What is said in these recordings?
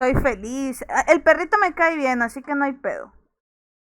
Estoy feliz. El perrito me cae bien, así que no hay pedo.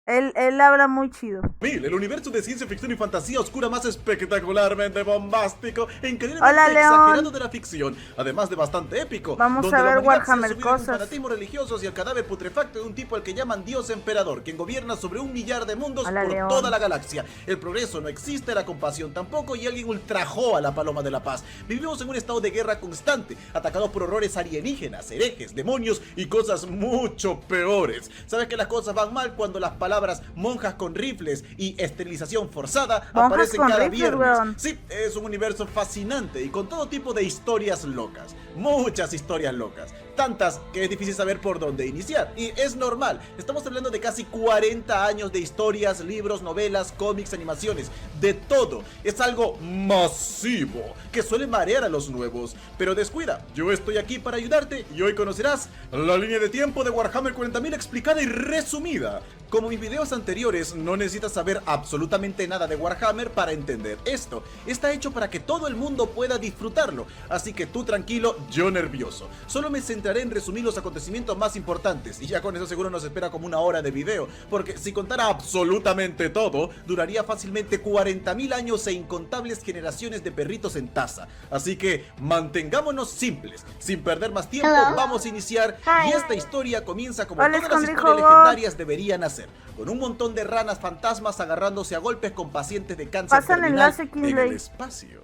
Él habla muy chido. El universo de ciencia ficción y fantasía oscura más espectacularmente bombástico e increíblemente Hola, exagerado León. de la ficción, además de bastante épico, Vamos donde a la ver humanidad se ha Warhammer subido en un cosas. fanatismo religioso hacia el cadáver putrefacto de un tipo al que llaman Dios Emperador, quien gobierna sobre 1 millar de mundos Hola, por León. toda la galaxia. El progreso no existe, la compasión tampoco, y alguien ultrajó a la Paloma de la Paz. Vivimos en un estado de guerra constante, atacados por horrores alienígenas, herejes, demonios y cosas mucho peores. Sabes que las cosas van mal cuando las palabras monjas con rifles y esterilización forzada Monjas aparecen con cada rifles, viernes. weón. Sí, es un universo fascinante y con todo tipo de historias locas. Muchas historias locas. Tantas que es difícil saber por dónde iniciar. Y es normal. Estamos hablando de casi 40 años de historias, libros, novelas, cómics, animaciones. De todo. Es algo masivo que suele marear a los nuevos. Pero descuida, yo estoy aquí para ayudarte y hoy conocerás la línea de tiempo de Warhammer 40.000 explicada y resumida. Como mis videos anteriores, no necesitas saber absolutamente nada de Warhammer para entender esto. Está hecho para que todo el mundo pueda disfrutarlo, así que tú tranquilo, yo nervioso. Solo me centraré en resumir los acontecimientos más importantes, y ya con eso seguro nos espera como 1 hora de video, porque si contara absolutamente todo, duraría fácilmente 40.000 años e incontables generaciones de perritos en taza. Así que mantengámonos simples, sin perder más tiempo, vamos a iniciar, y esta historia comienza como Hola, todas las escondrijo historias God. legendarias deberían hacer, con un montón de ranas fantasmas agarrándose a golpes con pacientes de cáncer Pasa el terminal enlace, en Kingsley. el espacio.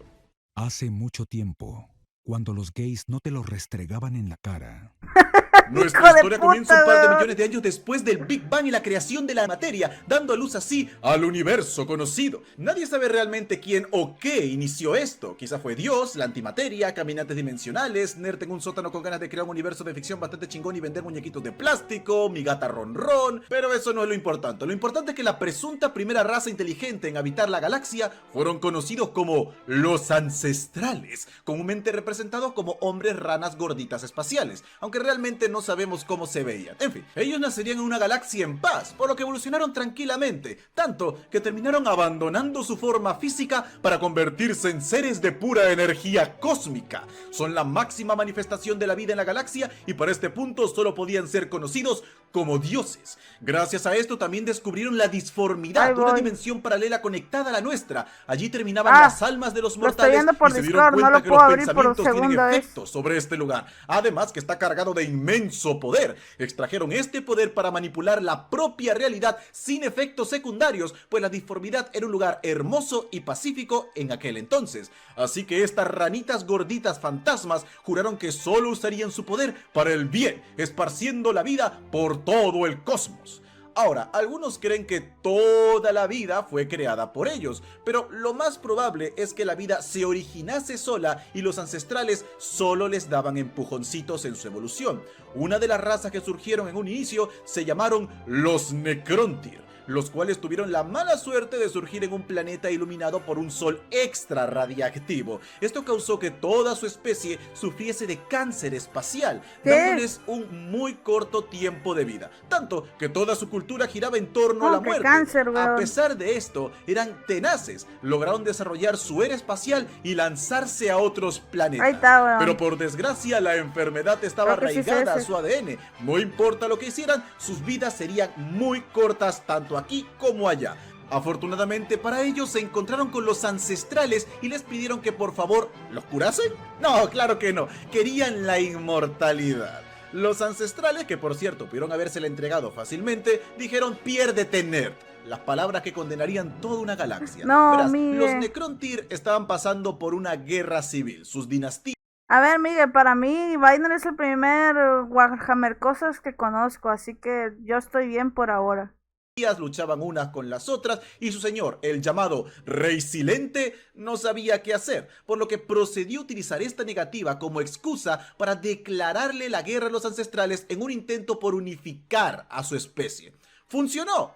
Hace mucho tiempo, cuando los gays no te lo restregaban en la cara. Nuestra Hijo de historia comienza un par de weón. millones de años después del Big Bang y la creación de la materia, dando a luz así al universo conocido. Nadie sabe realmente quién o qué inició esto. Quizá fue Dios, la antimateria, caminantes dimensionales, nerd en un sótano con ganas de crear un universo de ficción bastante chingón y vender muñequitos de plástico, mi gata Ron, pero eso no es lo importante. Lo importante es que la presunta primera raza inteligente en habitar la galaxia fueron conocidos como los ancestrales, comúnmente representados como hombres ranas gorditas espaciales, aunque realmente no sabemos cómo se veían. En fin, ellos nacerían en una galaxia en paz, por lo que evolucionaron tranquilamente, tanto que terminaron abandonando su forma física para convertirse en seres de pura energía cósmica. Son la máxima manifestación de la vida en la galaxia y para este punto solo podían ser conocidos como dioses. Gracias a esto también descubrieron la disformidad Ahí de una voy. dimensión paralela conectada a la nuestra. Allí terminaban Ah, las almas de los lo estoy mortales viendo por y se dieron Discord, no cuenta lo que puedo los abrir por pensamientos tienen segunda vez. efectos sobre este lugar. Además que está cargado de inmenso poder. Extrajeron este poder para manipular la propia realidad sin efectos secundarios, pues la disformidad era un lugar hermoso y pacífico en aquel entonces. Así que estas ranitas gorditas fantasmas juraron que solo usarían su poder para el bien, esparciendo la vida por todo el cosmos. Ahora, algunos creen que toda la vida fue creada por ellos, pero lo más probable es que la vida se originase sola y los ancestrales solo les daban empujoncitos en su evolución. Una de las razas que surgieron en un inicio se llamaron los Necrontyr, los cuales tuvieron la mala suerte de surgir en un planeta iluminado por un sol extra radiactivo. Esto causó que toda su especie sufriese de cáncer espacial, ¿Qué? dándoles un muy corto tiempo de vida, tanto que toda su cultura giraba en torno a la ¿Cómo que muerte. cáncer, A weón? pesar de esto, eran tenaces, lograron desarrollar su era espacial y lanzarse a otros planetas. Ahí está, weón. Pero por desgracia la enfermedad estaba Creo que sí es arraigada a ese. su ADN. No importa lo que hicieran, sus vidas serían muy cortas tanto aquí como allá. Afortunadamente para ellos se encontraron con los ancestrales y les pidieron que por favor los curasen. No, claro que no, querían la inmortalidad. Los ancestrales, que por cierto pudieron habérsela entregado fácilmente, dijeron piérdete nerd. Las palabras que condenarían toda una galaxia. No, Verás, Miguel. los Necrontyr estaban pasando por una guerra civil. Sus dinastías A ver, Miguel, para mí Vainer es el primer Warhammer cosas que conozco, así que yo estoy bien por ahora. luchaban unas con las otras y su señor, el llamado Rey Silente, no sabía qué hacer, por lo que procedió a utilizar esta negativa como excusa para declararle la guerra a los ancestrales en un intento por unificar a su especie. ¡Funcionó!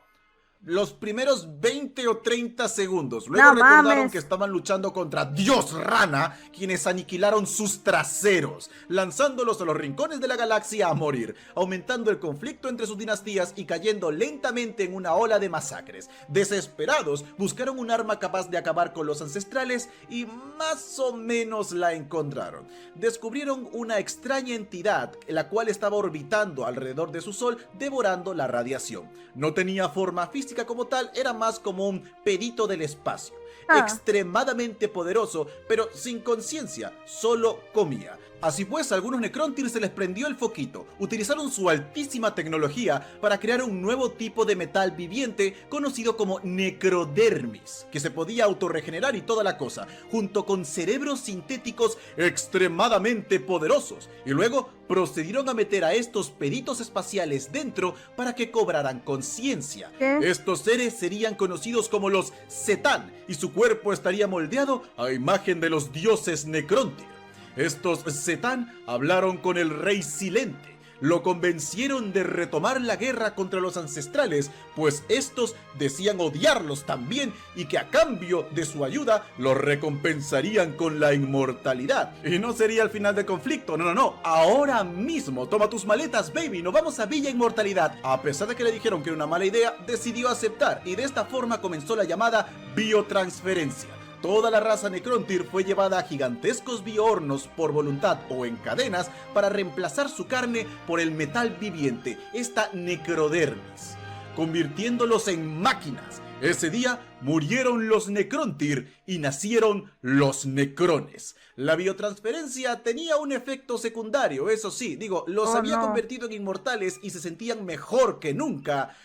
los primeros 20 o 30 segundos. Luego No recordaron mames. que estaban luchando contra Dios Rana, quienes aniquilaron sus traseros, lanzándolos a los rincones de la galaxia a morir, aumentando el conflicto entre sus dinastías y cayendo lentamente en una ola de masacres. Desesperados, buscaron un arma capaz de acabar con los ancestrales y más o menos la encontraron. Descubrieron una extraña entidad, la cual estaba orbitando alrededor de su sol, devorando la radiación. No tenía forma física como tal, era más como un pedito del espacio. Extremadamente poderoso, pero sin conciencia, solo comía. Así pues, a algunos Necrontyr se les prendió el foquito. Utilizaron su altísima tecnología para crear un nuevo tipo de metal viviente conocido como necrodermis, que se podía autorregenerar y toda la cosa, junto con cerebros sintéticos extremadamente poderosos. Y luego procedieron a meter a estos peritos espaciales dentro para que cobraran conciencia. Estos seres serían conocidos como los Zetán, y su cuerpo estaría moldeado a imagen de los dioses Necrontyr. Estos Zetán hablaron con el rey Silente, lo convencieron de retomar la guerra contra los ancestrales, pues estos decían odiarlos también y que a cambio de su ayuda los recompensarían con la inmortalidad. Y no sería el final del conflicto, no, ahora mismo toma tus maletas, baby, nos vamos a Villa Inmortalidad. A pesar de que le dijeron que era una mala idea, decidió aceptar y de esta forma comenzó la llamada biotransferencia. Toda la raza Necrontyr fue llevada a gigantescos biohornos por voluntad o en cadenas para reemplazar su carne por el metal viviente, esta necrodermis, convirtiéndolos en máquinas. Ese día murieron los Necrontyr y nacieron los Necrones. La biotransferencia tenía un efecto secundario, eso sí, los había convertido en inmortales y se sentían mejor que nunca.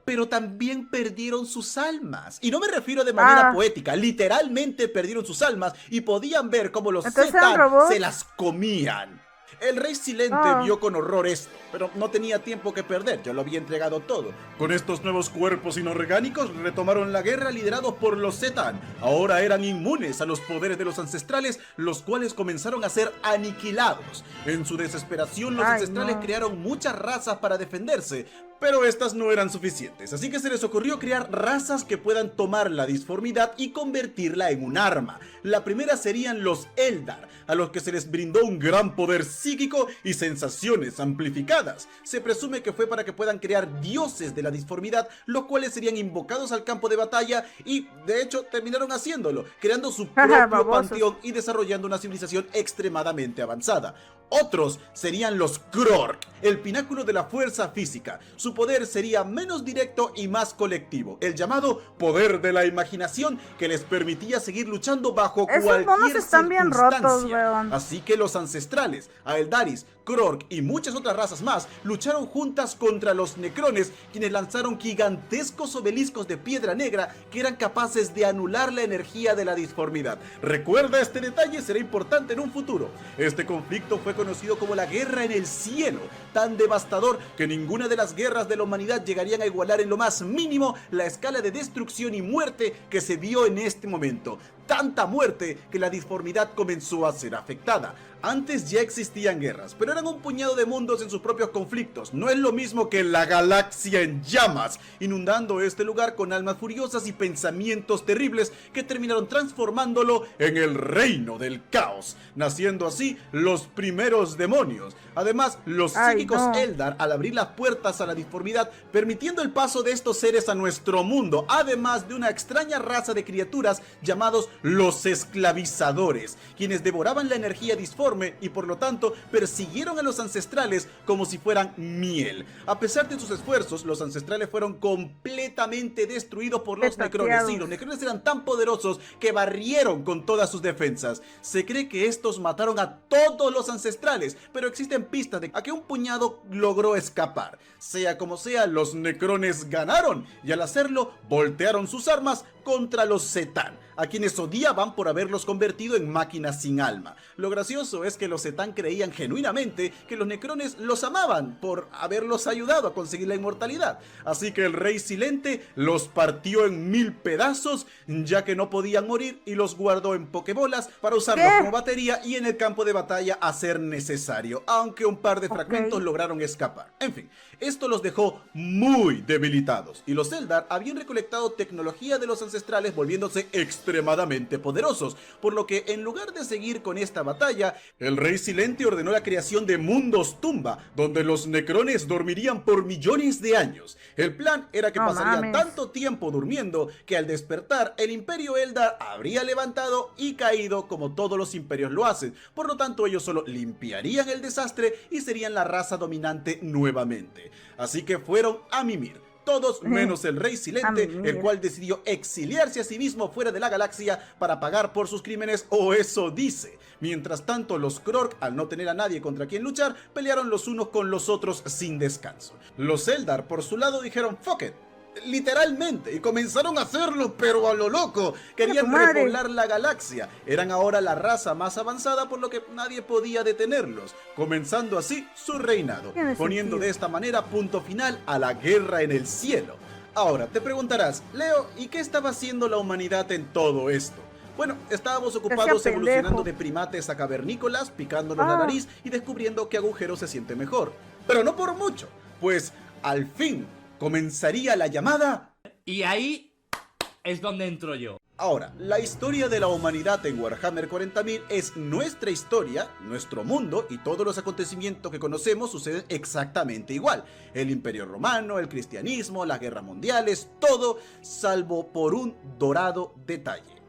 Pero también perdieron sus almas. Y no me refiero de manera poética, literalmente perdieron sus almas y podían ver cómo los Zetán se las comían. El rey Silente vio con horror esto, pero no tenía tiempo que perder, ya lo había entregado todo. Con estos nuevos cuerpos inorgánicos retomaron la guerra liderados por los Zetán. Ahora eran inmunes a los poderes de los ancestrales, los cuales comenzaron a ser aniquilados. En su desesperación, los ancestrales crearon muchas razas para defenderse, pero estas no eran suficientes, así que se les ocurrió crear razas que puedan tomar la disformidad y convertirla en un arma. La primera serían los Eldar, a los que se les brindó un gran poder psíquico y sensaciones amplificadas. Se presume que fue para que puedan crear dioses de la disformidad, los cuales serían invocados al campo de batalla y, de hecho, terminaron haciéndolo, creando su propio panteón y desarrollando una civilización extremadamente avanzada. Otros serían los Krork, el pináculo de la fuerza física. Su poder sería menos directo y más colectivo, el llamado poder de la imaginación, que les permitía seguir luchando bajo cualquier monos están bien rotos, circunstancia. weón. Así que los ancestrales, Aeldaris, Krork y muchas otras razas más lucharon juntas contra los Necrones, quienes lanzaron gigantescos obeliscos de piedra negra que eran capaces de anular la energía de la disformidad. Recuerda este detalle, será importante en un futuro. Este conflicto fue conocido como la Guerra en el Cielo, tan devastador que ninguna de las guerras de la humanidad llegarían a igualar en lo más mínimo la escala de destrucción y muerte que se vio en este momento. Tanta muerte que la disformidad comenzó a ser afectada. Antes ya existían guerras, pero eran un puñado de mundos en sus propios conflictos. No es lo mismo que la galaxia en llamas, inundando este lugar con almas furiosas y pensamientos terribles que terminaron transformándolo en el reino del caos, naciendo así los primeros demonios. Además, los psíquicos Eldar, al abrir las puertas a la disformidad, permitiendo el paso de estos seres a nuestro mundo, además de una extraña raza de criaturas llamados los esclavizadores, quienes devoraban la energía disforme y por lo tanto persiguieron a los ancestrales como si fueran miel. A pesar de sus esfuerzos, los ancestrales fueron completamente destruidos por los Necrones. Sí, los Necrones eran tan poderosos que barrieron con todas sus defensas. Se cree que estos mataron a todos los ancestrales, pero existen pistas de que un puñado logró escapar. Sea como sea, los Necrones ganaron y al hacerlo voltearon sus armas contra los Zetán, a quienes odiaban por haberlos convertido en máquinas sin alma. Lo gracioso es que los Zetán creían genuinamente que los Necrones los amaban por haberlos ayudado a conseguir la inmortalidad. Así que el Rey Silente los partió en 1000 pedazos, ya que no podían morir, y los guardó en pokebolas para usarlos como batería y en el campo de batalla a ser necesario, aunque un par de fragmentos lograron escapar. En fin, esto los dejó muy debilitados, y los Eldar habían recolectado tecnología de los ancestrales, volviéndose extremadamente poderosos, por lo que en lugar de seguir con esta batalla, el Rey Silente ordenó la creación de mundos tumba, donde los Necrones dormirían por millones de años. El plan era que pasarían tanto tiempo durmiendo que al despertar el Imperio Eldar habría levantado y caído como todos los imperios lo hacen. Por lo tanto, ellos solo limpiarían el desastre y serían la raza dominante nuevamente. Así que fueron a mimir. Todos menos el Rey Silente, el cual decidió exiliarse a sí mismo fuera de la galaxia para pagar por sus crímenes, o eso dice. Mientras tanto, los Krork, al no tener a nadie contra quien luchar, pelearon los unos con los otros sin descanso. Los Eldar, por su lado, dijeron "fuck it", literalmente, y comenzaron a hacerlo, pero a lo loco. Querían repoblar la galaxia. Eran ahora la raza más avanzada, por lo que nadie podía detenerlos, comenzando así su reinado, poniendo de esta manera punto final a la guerra en el cielo. Ahora, te preguntarás, Leo, ¿y qué estaba haciendo la humanidad en todo esto? Bueno, estábamos ocupados evolucionando de primates a cavernícolas, picándonos la nariz y descubriendo que agujero se siente mejor. Pero no por mucho, pues al fin comenzaría la llamada... Y ahí es donde entro yo. Ahora, la historia de la humanidad en Warhammer 40.000 es nuestra historia, nuestro mundo, y todos los acontecimientos que conocemos suceden exactamente igual. El Imperio Romano, el cristianismo, las guerras mundiales, todo salvo por un dorado detalle: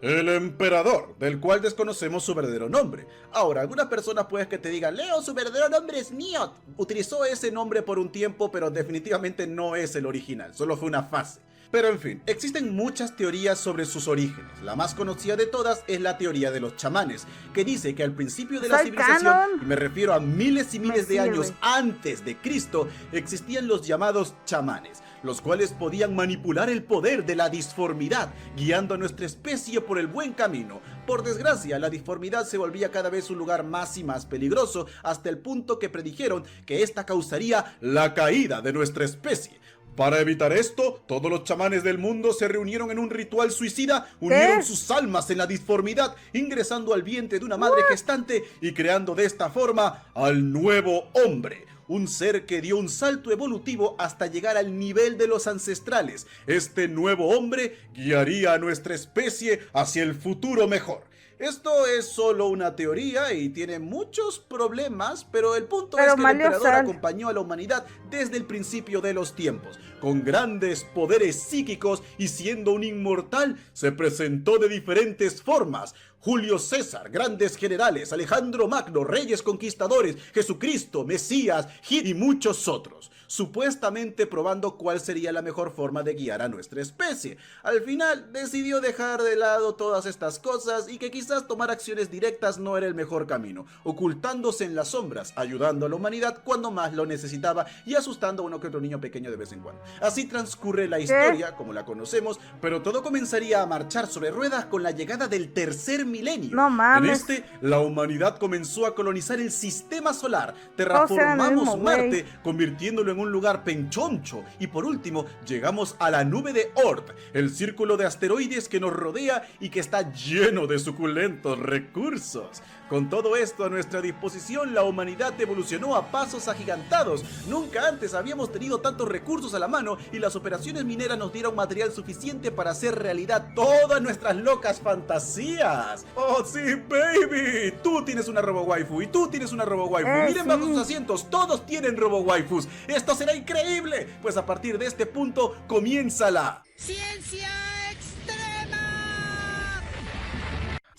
el emperador, del cual desconocemos su verdadero nombre. Ahora, algunas personas pueden que te digan, Leo, su verdadero nombre es Niot. Utilizó ese nombre por un tiempo, pero definitivamente no es el original, solo fue una fase. Pero en fin, existen muchas teorías sobre sus orígenes. La más conocida de todas es la teoría de los chamanes, que dice que al principio de la civilización, y me refiero a miles y miles de años antes de Cristo, existían los llamados chamanes, los cuales podían manipular el poder de la disformidad, guiando a nuestra especie por el buen camino. Por desgracia, la disformidad se volvía cada vez un lugar más y más peligroso, hasta el punto que predijeron que esta causaría la caída de nuestra especie. Para evitar esto, todos los chamanes del mundo se reunieron en un ritual suicida, unieron sus almas en la disformidad, ingresando al vientre de una madre gestante y creando de esta forma al nuevo hombre. Un ser que dio un salto evolutivo hasta llegar al nivel de los ancestrales. Este nuevo hombre guiaría a nuestra especie hacia el futuro mejor. Esto es solo una teoría y tiene muchos problemas, pero el punto es que el emperador acompañó a la humanidad desde el principio de los tiempos. Con grandes poderes psíquicos y siendo un inmortal, se presentó de diferentes formas. Julio César, grandes generales, Alejandro Magno, reyes conquistadores, Jesucristo, Mesías, Hitler y muchos otros, supuestamente probando cuál sería la mejor forma de guiar a nuestra especie. Al final decidió dejar de lado todas estas cosas y que quizás tomar acciones directas no era el mejor camino, ocultándose en las sombras, ayudando a la humanidad cuando más lo necesitaba y asustando a uno que otro niño pequeño de vez en cuando. Así transcurre la historia como la conocemos, pero todo comenzaría a marchar sobre ruedas con la llegada del tercer milenio. No mames. En este, la humanidad comenzó a colonizar el sistema solar, terraformamos Marte, convirtiéndolo en un lugar penchoncho, y por último, llegamos a la nube de Oort, el círculo de asteroides que nos rodea y que está lleno de suculentos recursos. Con todo esto a nuestra disposición, la humanidad evolucionó a pasos agigantados. Nunca antes habíamos tenido tantos recursos a la mano y las operaciones mineras nos dieron material suficiente para hacer realidad todas nuestras locas fantasías. ¡Oh, sí, baby! Tú tienes una robo-waifu y tú tienes una robo-waifu. Miren bajo sus asientos, todos tienen robo-waifus. ¡Esto será increíble! Pues a partir de este punto comienza la... ¡Ciencia extrema!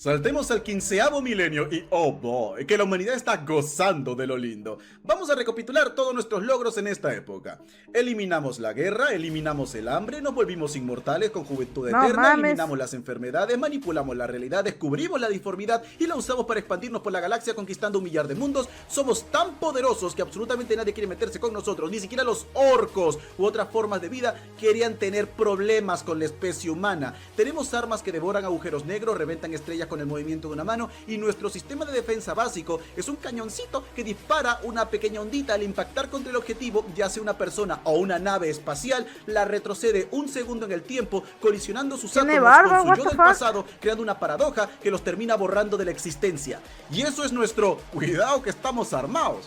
Saltemos al 15º milenio y oh boy, que la humanidad está gozando de lo lindo. Vamos a recapitular todos nuestros logros en esta época. Eliminamos la guerra, eliminamos el hambre, nos volvimos inmortales con juventud eterna, eliminamos las enfermedades, manipulamos la realidad, descubrimos la disformidad y la usamos para expandirnos por la galaxia conquistando 1 millar de mundos. Somos tan poderosos que absolutamente nadie quiere meterse con nosotros, ni siquiera los orcos u otras formas de vida querían tener problemas con la especie humana. Tenemos armas que devoran agujeros negros, reventan estrellas con el movimiento de una mano, y nuestro sistema de defensa básico es un cañoncito que dispara una pequeña ondita al impactar contra el objetivo, ya sea una persona o una nave espacial, la retrocede 1 segundo en el tiempo, colisionando sus átomos con su yo del pasado, creando una paradoja que los termina borrando de la existencia. Y eso es nuestro cuidado que estamos armados.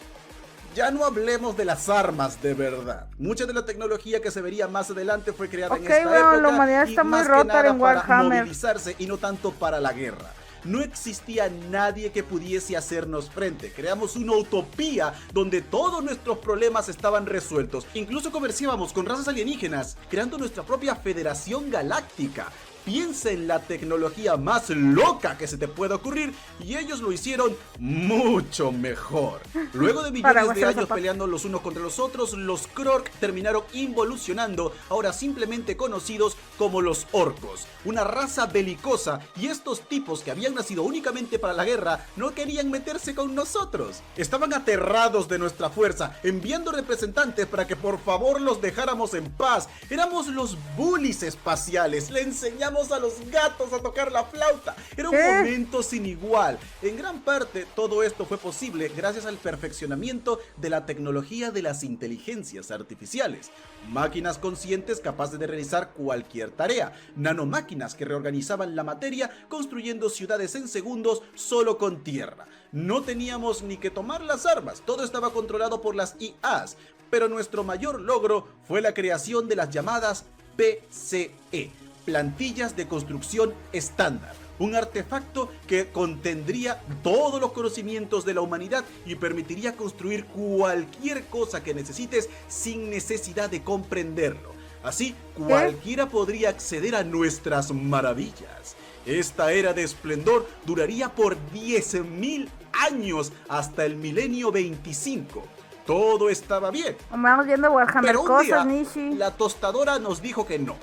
Ya no hablemos de las armas de verdad. Mucha de la tecnología que se vería más adelante fue creada en esta época, la humanidad está muy rota en Warhammer, para movilizarse y no tanto para la guerra. No existía nadie que pudiese hacernos frente. Creamos una utopía donde todos nuestros problemas estaban resueltos. Incluso comerciábamos con razas alienígenas, creando nuestra propia Federación Galáctica. Piensa en la tecnología más loca que se te pueda ocurrir, y ellos lo hicieron mucho mejor. Luego de millones de años peleando los unos contra los otros, los Krork terminaron involucionando, ahora simplemente conocidos como los orcos, una raza belicosa, y estos tipos que habían nacido únicamente para la guerra no querían meterse con nosotros. Estaban aterrados de nuestra fuerza, enviando representantes para que por favor los dejáramos en paz. Éramos los bullies espaciales, le enseñamos a los gatos a tocar la flauta. Era un momento sin igual. En gran parte todo esto fue posible gracias al perfeccionamiento de la tecnología de las inteligencias artificiales. Máquinas conscientes capaces de realizar cualquier tarea, nanomáquinas que reorganizaban la materia construyendo ciudades en segundos solo con tierra. No teníamos ni que tomar las armas, todo estaba controlado por las IAs, pero nuestro mayor logro fue la creación de las llamadas PCE, plantillas de construcción estándar, un artefacto que contendría todos los conocimientos de la humanidad y permitiría construir cualquier cosa que necesites sin necesidad de comprenderlo. Así, cualquiera podría acceder a nuestras maravillas. Esta era de esplendor duraría por 10.000 años hasta el milenio 25. Todo estaba bien. Vamos viendo Warhammer, pero un cosas, día, Nishi. la tostadora nos dijo que no.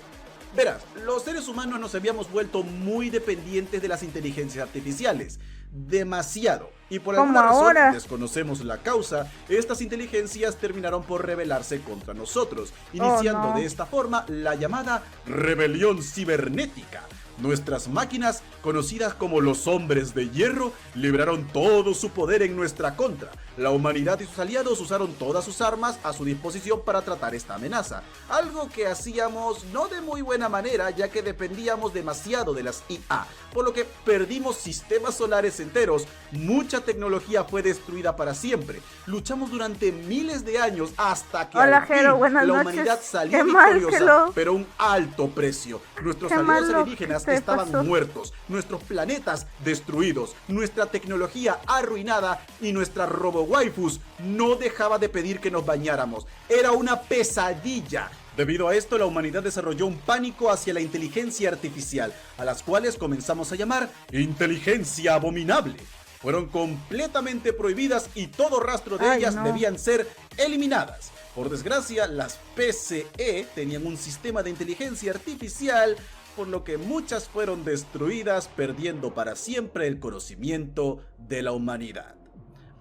Verás, los seres humanos nos habíamos vuelto muy dependientes de las inteligencias artificiales. Demasiado. Y por alguna razón, desconocemos la causa, estas inteligencias terminaron por rebelarse contra nosotros, iniciando de esta forma la llamada rebelión cibernética. Nuestras máquinas, conocidas como los hombres de hierro, libraron todo su poder en nuestra contra. La humanidad y sus aliados usaron todas sus armas a su disposición para tratar esta amenaza, algo que hacíamos no de muy buena manera, ya que dependíamos demasiado de las IA, por lo que perdimos sistemas solares enteros, mucha tecnología fue destruida para siempre, luchamos durante miles de años hasta que al fin la humanidad salió victoriosa, pero a un alto precio. Nuestros aliados alienígenas estaban muertos, nuestros planetas destruidos, nuestra tecnología arruinada y nuestra robo-waifus no dejaba de pedir que nos bañáramos. Era una pesadilla. Debido a esto, la humanidad desarrolló un pánico hacia la inteligencia artificial, a las cuales comenzamos a llamar inteligencia abominable. Fueron completamente prohibidas y todo rastro de ellas debían ser eliminadas. Por desgracia, las PCE tenían un sistema de inteligencia artificial, por lo que muchas fueron destruidas, perdiendo para siempre el conocimiento de la humanidad.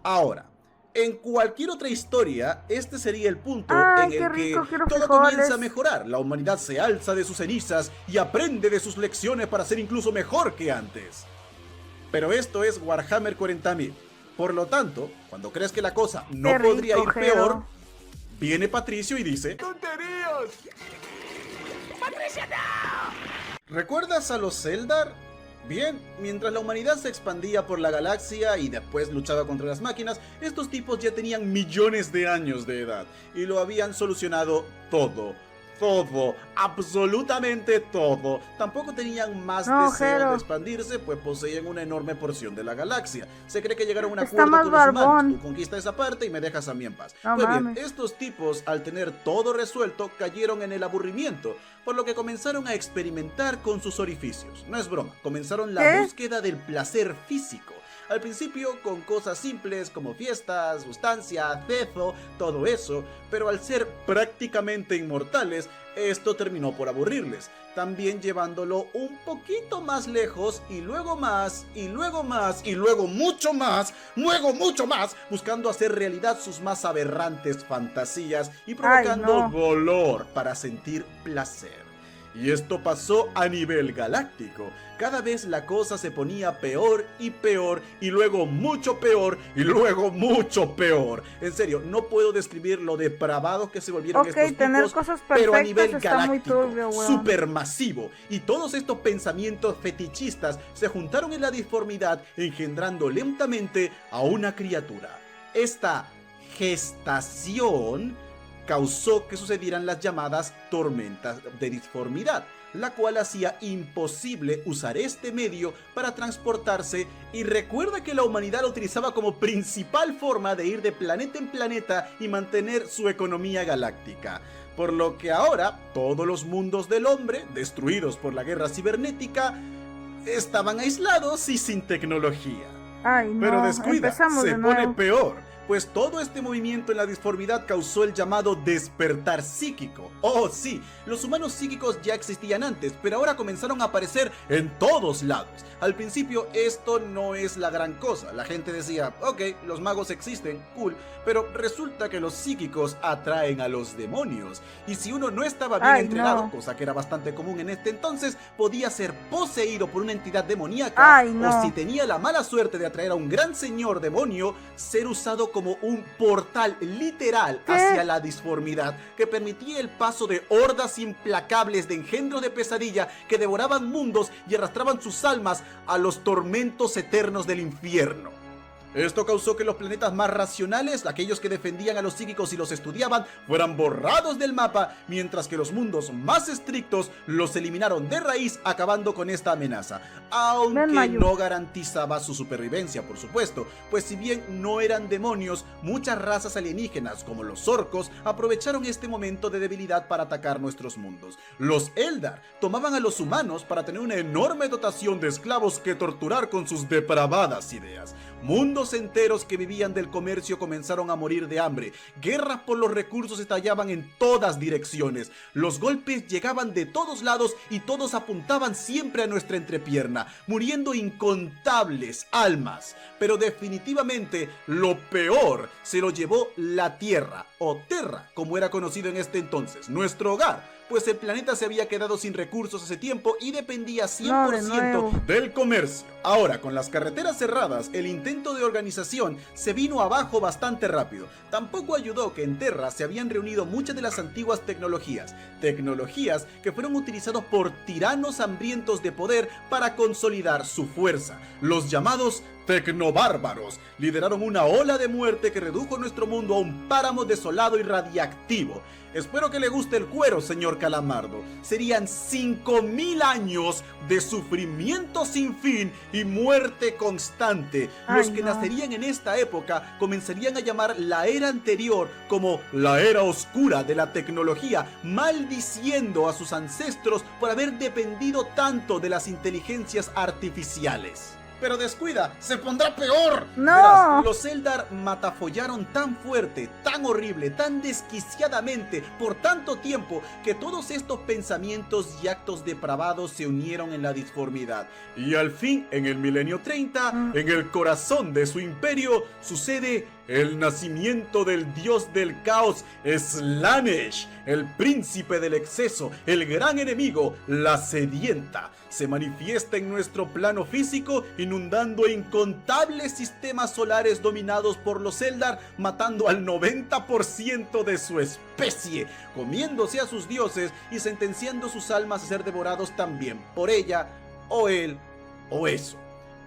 Ahora, en cualquier otra historia, este sería el punto en el que todo comienza a mejorar. La humanidad se alza de sus cenizas y aprende de sus lecciones para ser incluso mejor que antes. Pero esto es Warhammer 40.000. Por lo tanto, cuando crees que la cosa no podría ir peor, viene Patricio y dice: ¡tonterías! ¡Patricio, no! ¿Recuerdas a los Eldar? Bien, mientras la humanidad se expandía por la galaxia y después luchaba contra las máquinas, estos tipos ya tenían millones de años de edad y lo habían solucionado todo. todo, absolutamente todo. Tampoco tenían más No, deseos Jero. de expandirse, pues poseían una enorme porción de la galaxia. Se cree que llegaron a un Está acuerdo más con los humanos. barbón. Tú conquista esa parte y me dejas a mí en paz. No Pues bien, mames. estos tipos, al tener todo resuelto, cayeron en el aburrimiento, por lo que comenzaron a experimentar con sus orificios. No es broma, comenzaron la ¿Qué? búsqueda del placer físico. Al principio con cosas simples como fiestas, sustancia, sexo, todo eso, pero al ser prácticamente inmortales, esto terminó por aburrirles, también llevándolo un poquito más lejos y luego más, y luego más, y luego mucho más, buscando hacer realidad sus más aberrantes fantasías y provocando no. dolor para sentir placer. Y esto pasó a nivel galáctico. Cada vez la cosa se ponía peor, y luego mucho peor, y luego mucho peor. En serio, no puedo describir lo depravados que se volvieron Ok, estos tener tipos, cosas pero a perfectas nivel está muy galáctico, turbio, weón. supermasivo. Y todos estos pensamientos fetichistas se juntaron en la disformidad, engendrando lentamente a una criatura. Esta gestación causó que sucedieran las llamadas tormentas de disformidad, la cual hacía imposible usar este medio para transportarse, y recuerda que la humanidad lo utilizaba como principal forma de ir de planeta en planeta y mantener su economía galáctica. Por lo que ahora todos los mundos del hombre, destruidos por la guerra cibernética, estaban aislados y sin tecnología. Ay, no. Pero descuida, Empezamos se de pone nuevo. peor, pues todo este movimiento en la disformidad causó el llamado despertar psíquico. Oh sí, los humanos psíquicos ya existían antes, pero ahora comenzaron a aparecer en todos lados. Al principio esto no es la gran cosa, la gente decía, ok, los magos existen, cool, pero resulta que los psíquicos atraen a los demonios, y si uno no estaba bien Ay, entrenado, no. cosa que era bastante común en este entonces, podía ser poseído por una entidad demoníaca, Ay, no. o si tenía la mala suerte de atraer a un gran señor demonio, ser usado como un portal literal ¿Qué? hacia la disformidad, que permitía el paso de hordas implacables de engendros de pesadilla que devoraban mundos y arrastraban sus almas a los tormentos eternos del infierno. Esto causó que los planetas más racionales, aquellos que defendían a los psíquicos y los estudiaban, fueran borrados del mapa, mientras que los mundos más estrictos los eliminaron de raíz, acabando con esta amenaza. Aunque Mayu. no garantizaba su supervivencia, por supuesto, pues si bien no eran demonios, muchas razas alienígenas, como los orcos, aprovecharon este momento de debilidad para atacar nuestros mundos. Los Eldar tomaban a los humanos para tener una enorme dotación de esclavos que torturar con sus depravadas ideas. Mundos enteros que vivían del comercio comenzaron a morir de hambre. Guerras por los recursos estallaban en todas direcciones. Los golpes llegaban de todos lados y todos apuntaban siempre a nuestra entrepierna, muriendo incontables almas. Pero definitivamente lo peor se lo llevó la Tierra, o Terra, como era conocido en este entonces, nuestro hogar, pues el planeta se había quedado sin recursos hace tiempo y dependía 100% del comercio. Ahora, con las carreteras cerradas, el intento de organización se vino abajo bastante rápido. Tampoco ayudó que en Terra se habían reunido muchas de las antiguas tecnologías que fueron utilizadas por tiranos hambrientos de poder para consolidar su fuerza. Los llamados tecnobárbaros lideraron una ola de muerte que redujo nuestro mundo a un páramo desolado y radiactivo. Espero que le guste el cuero, señor Calamardo. Serían 5000 años de sufrimiento sin fin y muerte constante. Los que nacerían en esta época comenzarían a llamar la era anterior como la era oscura de la tecnología, maldiciendo a sus ancestros por haber dependido tanto de las inteligencias artificiales. Pero descuida, se pondrá peor. ¡No! Verás, los Eldar matafollaron tan fuerte, tan horrible, tan desquiciadamente por tanto tiempo que todos estos pensamientos y actos depravados se unieron en la disformidad. Y al fin, en el milenio 30, en el corazón de su imperio, sucede el nacimiento del dios del caos, Slaanesh, el príncipe del exceso, el gran enemigo, la sedienta. Se manifiesta en nuestro plano físico, inundando incontables sistemas solares dominados por los Eldar, matando al 90% de su especie, comiéndose a sus dioses y sentenciando sus almas a ser devorados también por ella, o él, o eso.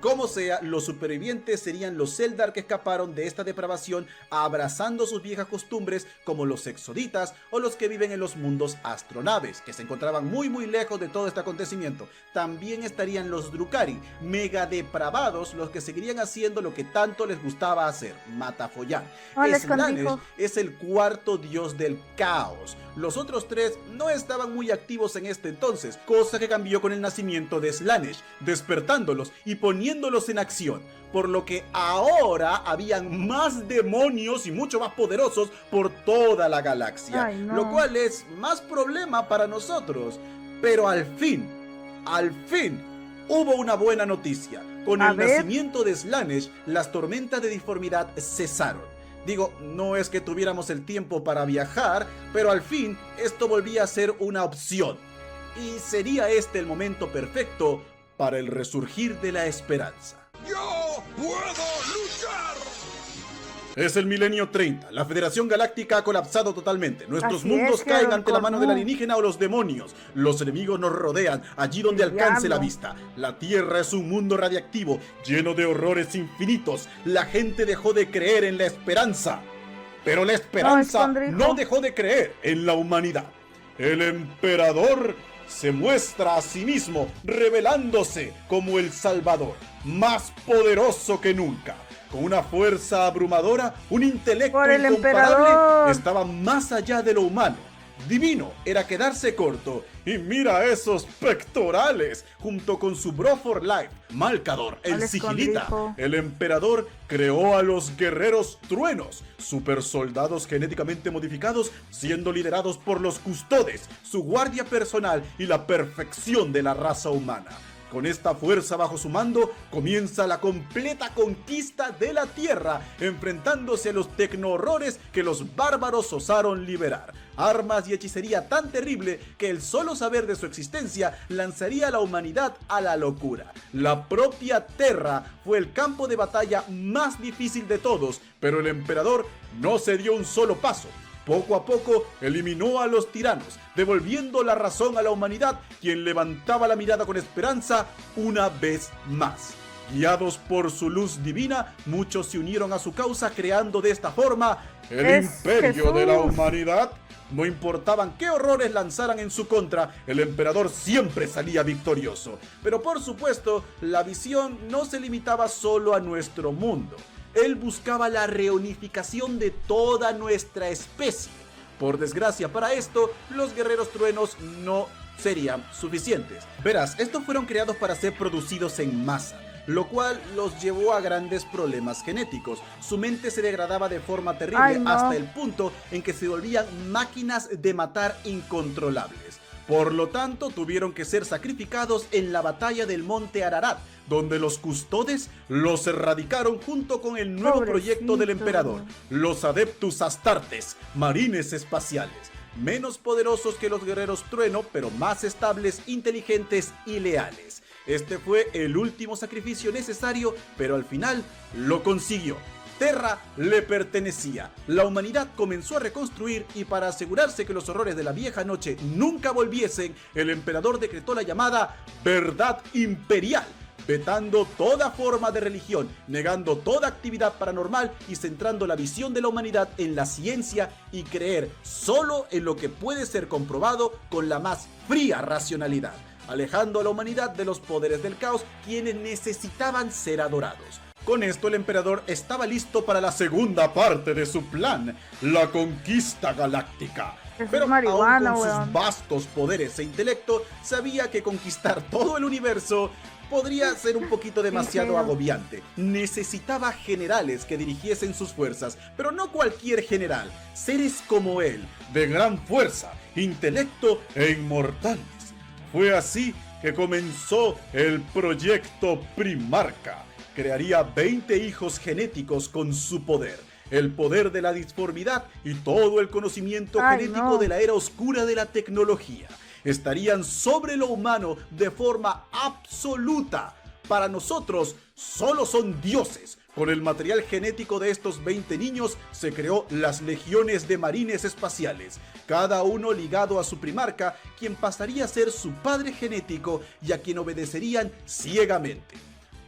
Como sea, los supervivientes serían los Eldar que escaparon de esta depravación abrazando sus viejas costumbres, como los exoditas o los que viven en los mundos astronaves, que se encontraban muy lejos de todo este acontecimiento. También estarían los Drukhari, mega depravados, los que seguirían haciendo lo que tanto les gustaba hacer, matafollar. Slaanesh es el cuarto dios del caos. Los otros tres no estaban muy activos en este entonces, cosa que cambió con el nacimiento de Slaanesh, despertándolos y poniéndolos en acción, por lo que ahora habían más demonios y mucho más poderosos por toda la galaxia, lo cual es más problema para nosotros. Pero al fin, hubo una buena noticia. Con el nacimiento de Slaanesh, las tormentas de disformidad cesaron. Digo, no es que tuviéramos el tiempo para viajar, pero al fin esto volvía a ser una opción. Y sería este el momento perfecto para el resurgir de la esperanza. ¡Yo puedo luchar! Es el milenio 30. La Federación Galáctica ha colapsado totalmente. Nuestros mundos caen ante la mano del alienígena o los demonios. Los enemigos nos rodean, allí donde alcance la vista. La Tierra es un mundo radiactivo, lleno de horrores infinitos. La gente dejó de creer en la esperanza. Pero la esperanza no dejó de creer en la humanidad. El emperador se muestra a sí mismo, revelándose como el Salvador, más poderoso que nunca. Con una fuerza abrumadora, un intelecto incomparable, estaba más allá de lo humano. Divino era quedarse corto. Y mira esos pectorales, junto con su bro for life, Malcador, el sigilita. El emperador creó a los guerreros truenos, super soldados genéticamente modificados, siendo liderados por los custodes, su guardia personal y la perfección de la raza humana. Con esta fuerza bajo su mando, comienza la completa conquista de la Tierra, enfrentándose a los tecno-horrores que los bárbaros osaron liberar. Armas y hechicería tan terrible que el solo saber de su existencia lanzaría a la humanidad a la locura. La propia Terra fue el campo de batalla más difícil de todos, pero el emperador no se dio un solo paso. Poco a poco eliminó a los tiranos, devolviendo la razón a la humanidad, quien levantaba la mirada con esperanza una vez más. Guiados por su luz divina, muchos se unieron a su causa, creando de esta forma el imperio de la humanidad. No importaban qué horrores lanzaran en su contra, el emperador siempre salía victorioso. Pero por supuesto, la visión no se limitaba solo a nuestro mundo. Él buscaba la reunificación de toda nuestra especie. Por desgracia para esto, los guerreros truenos no serían suficientes. Verás, estos fueron creados para ser producidos en masa, lo cual los llevó a grandes problemas genéticos. Su mente se degradaba de forma terrible hasta el punto en que se volvían máquinas de matar incontrolables. Por lo tanto, tuvieron que ser sacrificados en la batalla del Monte Ararat, donde los custodes los erradicaron junto con el nuevo proyecto del emperador, los Adeptus Astartes, marines espaciales, menos poderosos que los guerreros trueno, pero más estables, inteligentes y leales. Este fue el último sacrificio necesario, pero al final lo consiguió. Terra le pertenecía. La humanidad comenzó a reconstruir y para asegurarse que los horrores de la vieja noche nunca volviesen, el emperador decretó la llamada Verdad Imperial, vetando toda forma de religión, negando toda actividad paranormal y centrando la visión de la humanidad en la ciencia y creer solo en lo que puede ser comprobado con la más fría racionalidad, alejando a la humanidad de los poderes del caos, quienes necesitaban ser adorados. Con esto el emperador estaba listo para la segunda parte de su plan, la conquista galáctica. Pero aún con sus vastos poderes e intelecto, sabía que conquistar todo el universo podría ser un poquito demasiado agobiante. Necesitaba generales que dirigiesen sus fuerzas, pero no cualquier general, seres como él, de gran fuerza, intelecto e inmortales. Fue así que comenzó el proyecto Primarca. Crearía 20 hijos genéticos con su poder, el poder de la disformidad y todo el conocimiento genético de la era oscura de la tecnología. Estarían sobre lo humano de forma absoluta. Para nosotros, solo son dioses. Con el material genético de estos 20 niños se creó las legiones de marines espaciales, cada uno ligado a su primarca, quien pasaría a ser su padre genético y a quien obedecerían ciegamente.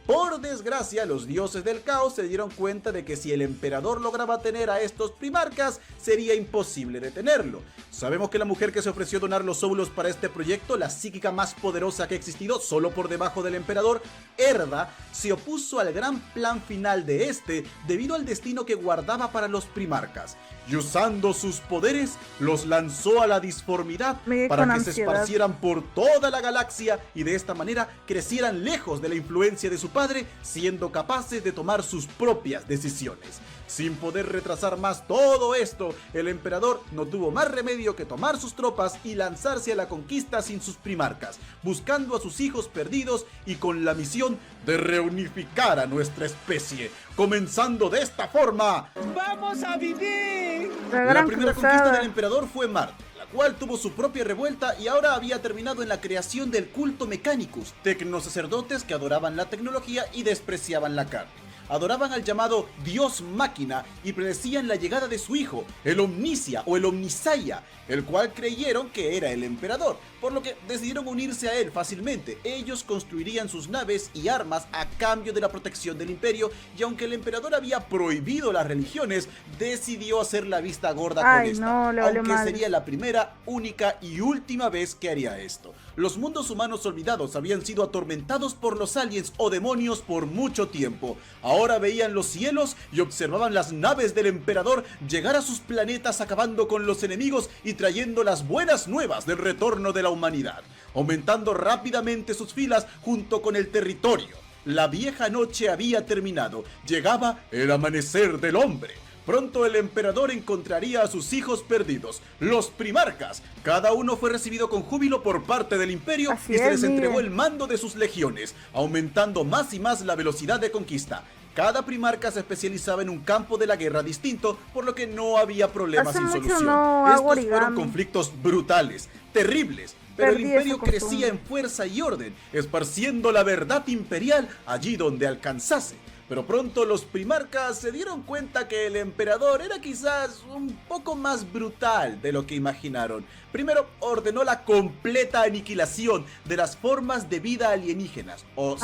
Por desgracia, los dioses del caos se dieron cuenta de que si el emperador lograba tener a estos primarcas, sería imposible detenerlo. Sabemos que la mujer que se ofreció donar los óvulos para este proyecto, la psíquica más poderosa que ha existido, solo por debajo del emperador, Herda, se opuso al gran plan final de este debido al destino que guardaba para los primarcas. Y usando sus poderes, los lanzó a la disformidad para que se esparcieran por toda la galaxia y de esta manera crecieran lejos de la influencia de su padre, siendo capaces de tomar sus propias decisiones. Sin poder retrasar más todo esto, el emperador no tuvo más remedio que tomar sus tropas y lanzarse a la conquista sin sus primarcas, buscando a sus hijos perdidos y con la misión de reunificar a nuestra especie, comenzando de esta forma. ¡Vamos a vivir! La primera conquista del emperador fue Marte, la cual tuvo su propia revuelta y ahora había terminado en la creación del culto Mechanicus, tecnosacerdotes que adoraban la tecnología y despreciaban la carne. Adoraban al llamado Dios Máquina y predecían la llegada de su hijo, el Omnicia o el Omnisaya, el cual creyeron que era el emperador, por lo que decidieron unirse a él fácilmente. Ellos construirían sus naves y armas a cambio de la protección del imperio, y aunque el emperador había prohibido las religiones, decidió hacer la vista gorda con esta, aunque sería la primera, única y última vez que haría esto. Los mundos humanos olvidados habían sido atormentados por los aliens o demonios por mucho tiempo. Ahora veían los cielos y observaban las naves del emperador llegar a sus planetas, acabando con los enemigos y trayendo las buenas nuevas del retorno de la humanidad, aumentando rápidamente sus filas junto con el territorio. La vieja noche había terminado, llegaba el amanecer del hombre. Pronto el emperador encontraría a sus hijos perdidos, los primarcas. Cada uno fue recibido con júbilo por parte del imperio y se les entregó el mando de sus legiones, aumentando más y más la velocidad de conquista. Cada primarca se especializaba en un campo de la guerra distinto, por lo que no había problemas sin solución. Estos fueron conflictos brutales, terribles, pero el imperio crecía en fuerza y orden, esparciendo la verdad imperial allí donde alcanzase. Pero pronto los primarcas se dieron cuenta que el emperador era quizás un poco más brutal de lo que imaginaron. Primero ordenó la completa aniquilación de las formas de vida alienígenas, o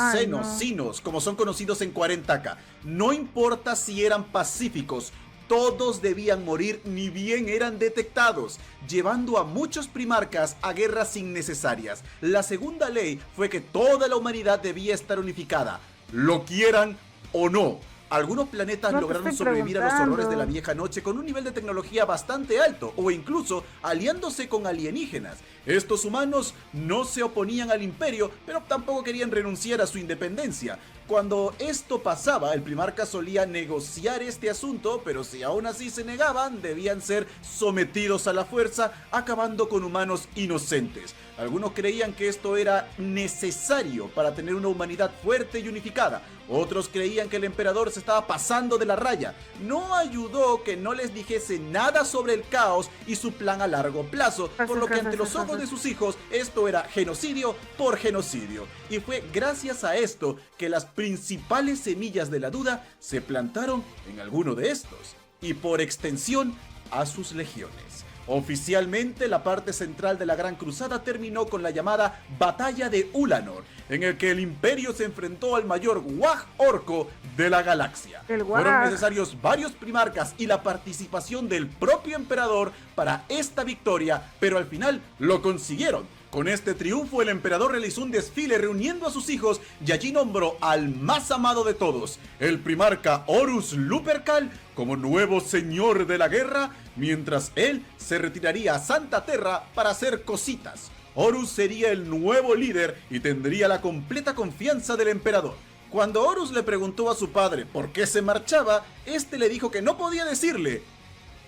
sinos, como son conocidos en 40K. No importa si eran pacíficos, todos debían morir ni bien eran detectados, llevando a muchos primarcas a guerras innecesarias. La segunda ley fue que toda la humanidad debía estar unificada, lo quieran o no. Algunos planetas lograron sobrevivir a los horrores de la vieja noche con un nivel de tecnología bastante alto, o incluso aliándose con alienígenas. Estos humanos no se oponían al imperio, pero tampoco querían renunciar a su independencia. Cuando esto pasaba, el primarca solía negociar este asunto, pero si aún así se negaban, debían ser sometidos a la fuerza, acabando con humanos inocentes. Algunos creían que esto era necesario para tener una humanidad fuerte y unificada. Otros creían que el emperador se estaba pasando de la raya. No ayudó que no les dijese nada sobre el caos y su plan a largo plazo, por lo que ante los ojos de sus hijos esto era genocidio por genocidio. Y fue gracias a esto que las principales semillas de la duda se plantaron en alguno de estos, y por extensión a sus legiones. Oficialmente, la parte central de la Gran Cruzada terminó con la llamada Batalla de Ulanor, en el que el Imperio se enfrentó al mayor Wag Orco de la galaxia. Fueron necesarios varios primarcas y la participación del propio emperador para esta victoria, pero al final lo consiguieron. Con este triunfo, el emperador realizó un desfile reuniendo a sus hijos y allí nombró al más amado de todos, el primarca Horus Lupercal, como nuevo señor de la guerra, mientras él se retiraría a Santa Terra para hacer cositas. Horus sería el nuevo líder y tendría la completa confianza del emperador. Cuando Horus le preguntó a su padre por qué se marchaba, este le dijo que no podía decirle,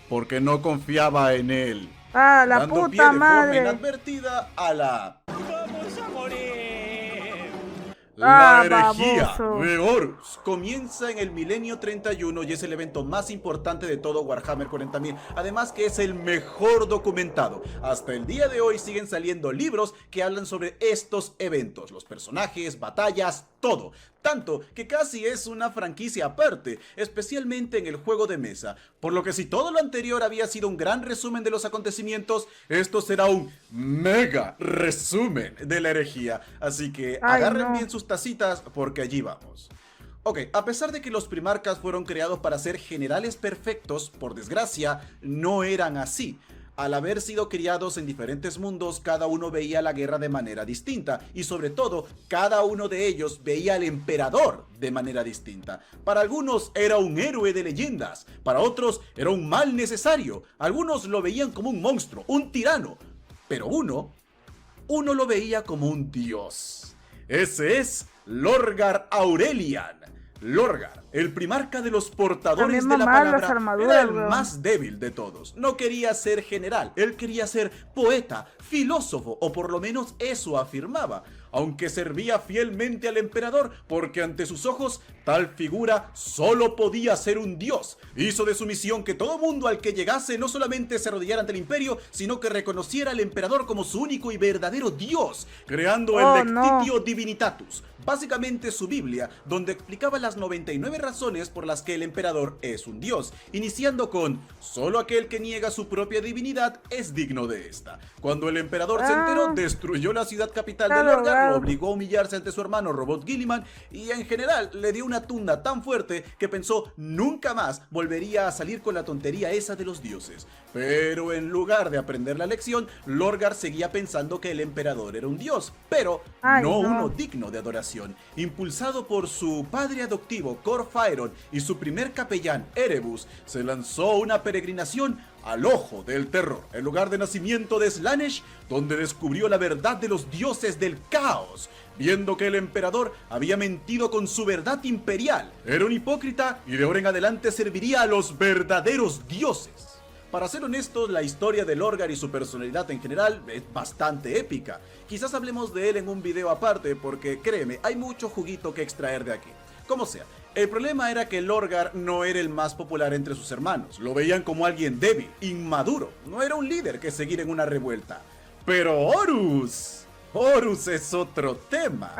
porque no confiaba en él. ¡Ah, la dando puta pie de madre! forma inadvertida a la... ¡Vamos a morir! La herejía baboso. de Horus comienza en el milenio 31 y es el evento más importante de todo Warhammer 40.000, además que es el mejor documentado. Hasta el día de hoy siguen saliendo libros que hablan sobre estos eventos, los personajes, batallas, todo, tanto que casi es una franquicia aparte, especialmente en el juego de mesa, por lo que si todo lo anterior había sido un gran resumen de los acontecimientos, esto será un mega resumen de la herejía, así que agarren bien sus tacitas porque allí vamos. Ok, a pesar de que los primarcas fueron creados para ser generales perfectos, por desgracia, no eran así. Al haber sido criados en diferentes mundos, cada uno veía la guerra de manera distinta y sobre todo, cada uno de ellos veía al emperador de manera distinta. Para algunos era un héroe de leyendas, para otros era un mal necesario, algunos lo veían como un monstruo, un tirano, pero uno lo veía como un dios. Ese es Lorgar Aurelian. Lorgar, el primarca de los portadores de la palabra, era el más débil de todos. No quería ser general, él quería ser poeta, filósofo, o por lo menos eso afirmaba, aunque servía fielmente al emperador, porque ante sus ojos tal figura solo podía ser un dios. Hizo de su misión que todo mundo al que llegase no solamente se arrodillara ante el imperio, sino que reconociera al emperador como su único y verdadero dios, creando el Lectitio Divinitatus, básicamente su Biblia, donde explicaba las 99 razones por las que el emperador es un dios, iniciando con: solo aquel que niega su propia divinidad es digno de esta. Cuando el emperador se enteró, destruyó la ciudad capital de Lorgar, lo obligó a humillarse ante su hermano Robot Guilliman y en general le dio una tunda tan fuerte que pensó nunca más volvería a salir con la tontería esa de los dioses. Pero en lugar de aprender la lección, Lorgar seguía pensando que el emperador era un dios, pero no uno digno de adoración. Impulsado por su padre adoptivo Cor Faeron y su primer capellán Erebus, se lanzó una peregrinación al Ojo del Terror, el lugar de nacimiento de Slaanesh, donde descubrió la verdad de los dioses del caos. Viendo que el emperador había mentido con su verdad imperial, era un hipócrita y de ahora en adelante serviría a los verdaderos dioses. Para ser honestos, la historia de Lorgar y su personalidad en general es bastante épica. Quizás hablemos de él en un video aparte porque, créeme, hay mucho juguito que extraer de aquí. Como sea, el problema era que Lorgar no era el más popular entre sus hermanos. Lo veían como alguien débil, inmaduro. No era un líder que seguir en una revuelta. Pero Horus es otro tema.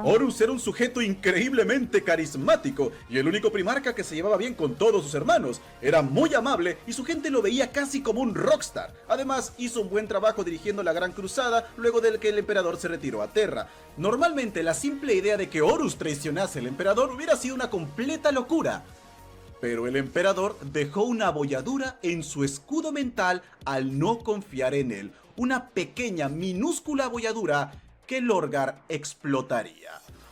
Horus era un sujeto increíblemente carismático y el único primarca que se llevaba bien con todos sus hermanos. Era muy amable y su gente lo veía casi como un rockstar. Además, hizo un buen trabajo dirigiendo la Gran Cruzada luego de que el emperador se retiró a Terra. Normalmente, la simple idea de que Horus traicionase al emperador hubiera sido una completa locura. Pero el emperador dejó una abolladura en su escudo mental al no confiar en él. Una pequeña, minúscula abolladura que Lorgar explotaría.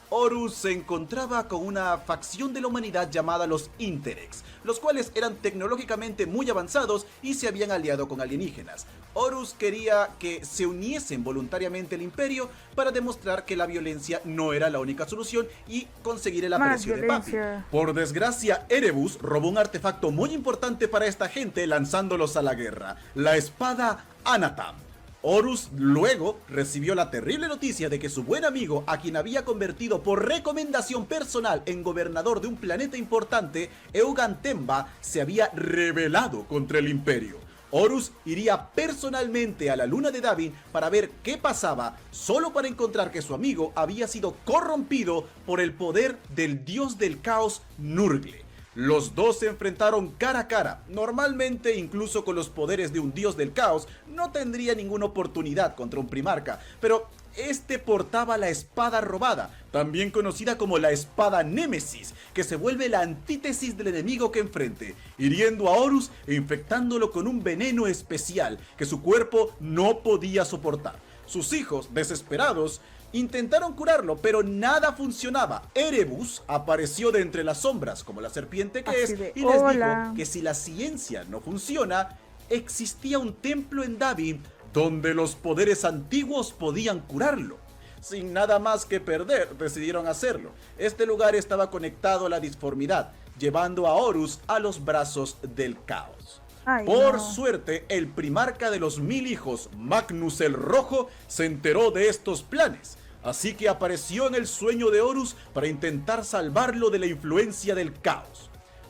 Horus se encontraba con una facción de la humanidad llamada los Interex, los cuales eran tecnológicamente muy avanzados y se habían aliado con alienígenas. Horus quería que se uniesen voluntariamente al imperio para demostrar que la violencia no era la única solución y conseguir el aprecio de Papi. Por desgracia, Erebus robó un artefacto muy importante para esta gente lanzándolos a la guerra, la espada Anatam. Horus luego recibió la terrible noticia de que su buen amigo, a quien había convertido por recomendación personal en gobernador de un planeta importante, Eugan Temba, se había rebelado contra el imperio. Horus iría personalmente a la luna de Davin para ver qué pasaba, solo para encontrar que su amigo había sido corrompido por el poder del dios del caos Nurgle. Los dos se enfrentaron cara a cara. Normalmente, incluso con los poderes de un dios del caos, no tendría ninguna oportunidad contra un primarca, pero este portaba la espada robada, también conocida como la espada Némesis, que se vuelve la antítesis del enemigo que enfrente, hiriendo a Horus e infectándolo con un veneno especial que su cuerpo no podía soportar. Sus hijos, desesperados, intentaron curarlo, pero nada funcionaba. Erebus apareció de entre las sombras, como la serpiente que es, y les dijo que si la ciencia no funciona, existía un templo en Davin donde los poderes antiguos podían curarlo. Sin nada más que perder, decidieron hacerlo. Este lugar estaba conectado a la disformidad, llevando a Horus a los brazos del caos. Por suerte, el primarca de los 1000 hijos, Magnus el Rojo, se enteró de estos planes. Así que apareció en el sueño de Horus para intentar salvarlo de la influencia del caos.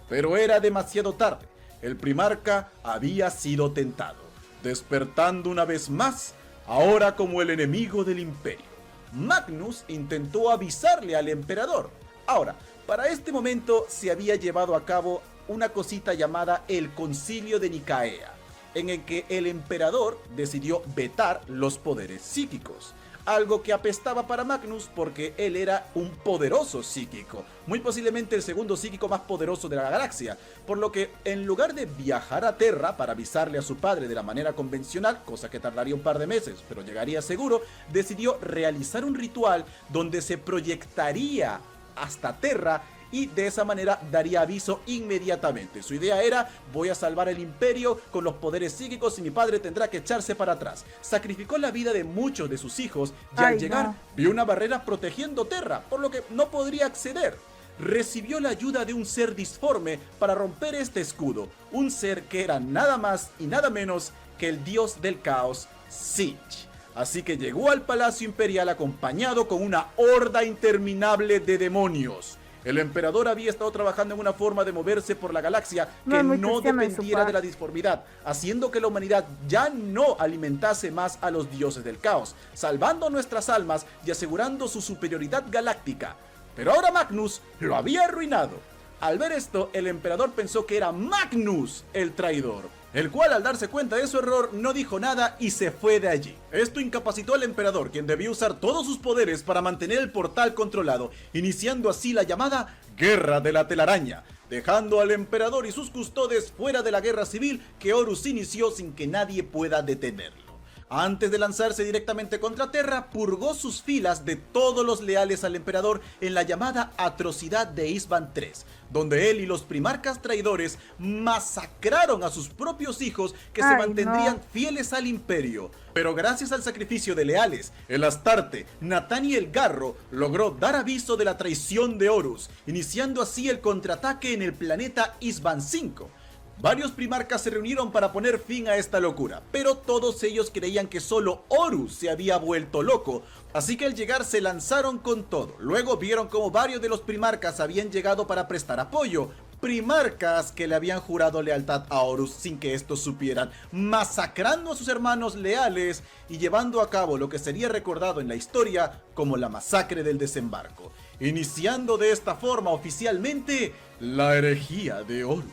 Pero era demasiado tarde. El primarca había sido tentado, despertando una vez más, ahora como el enemigo del imperio. Magnus intentó avisarle al emperador. Ahora, para este momento se había llevado a cabo una cosita llamada el Concilio de Nicea, en el que el emperador decidió vetar los poderes psíquicos. Algo que apestaba para Magnus porque él era un poderoso psíquico, muy posiblemente el segundo psíquico más poderoso de la galaxia, por lo que en lugar de viajar a Terra para avisarle a su padre de la manera convencional, cosa que tardaría un par de meses, pero llegaría seguro, decidió realizar un ritual donde se proyectaría hasta Terra y de esa manera daría aviso inmediatamente. Su idea era: voy a salvar el imperio con los poderes psíquicos y mi padre tendrá que echarse para atrás. Sacrificó la vida de muchos de sus hijos y al llegar vio una barrera protegiendo Terra, por lo que no podría acceder. Recibió la ayuda de un ser disforme para romper este escudo, un ser que era nada más y nada menos que el dios del caos, Siege. Así que llegó al Palacio Imperial acompañado con una horda interminable de demonios. El emperador había estado trabajando en una forma de moverse por la galaxia que no dependiera de la disformidad, haciendo que la humanidad ya no alimentase más a los dioses del caos, salvando nuestras almas y asegurando su superioridad galáctica. Pero ahora Magnus lo había arruinado. Al ver esto, el emperador pensó que era Magnus el traidor, el cual al darse cuenta de su error no dijo nada y se fue de allí. Esto incapacitó al emperador, quien debió usar todos sus poderes para mantener el portal controlado, iniciando así la llamada Guerra de la Telaraña, dejando al emperador y sus custodes fuera de la guerra civil que Horus inició sin que nadie pueda detenerlo. Antes de lanzarse directamente contra Terra, purgó sus filas de todos los leales al emperador en la llamada Atrocidad de Isban III, donde él y los primarcas traidores masacraron a sus propios hijos que se mantendrían fieles al imperio. Pero gracias al sacrificio de leales, el Astarte, Nathaniel Garro logró dar aviso de la traición de Horus, iniciando así el contraataque en el planeta Isban V. Varios primarcas se reunieron para poner fin a esta locura, pero todos ellos creían que solo Horus se había vuelto loco, así que al llegar se lanzaron con todo. Luego vieron como varios de los primarcas habían llegado para prestar apoyo, primarcas que le habían jurado lealtad a Horus sin que estos supieran, masacrando a sus hermanos leales y llevando a cabo lo que sería recordado en la historia como la masacre del desembarco, iniciando de esta forma oficialmente la herejía de Horus.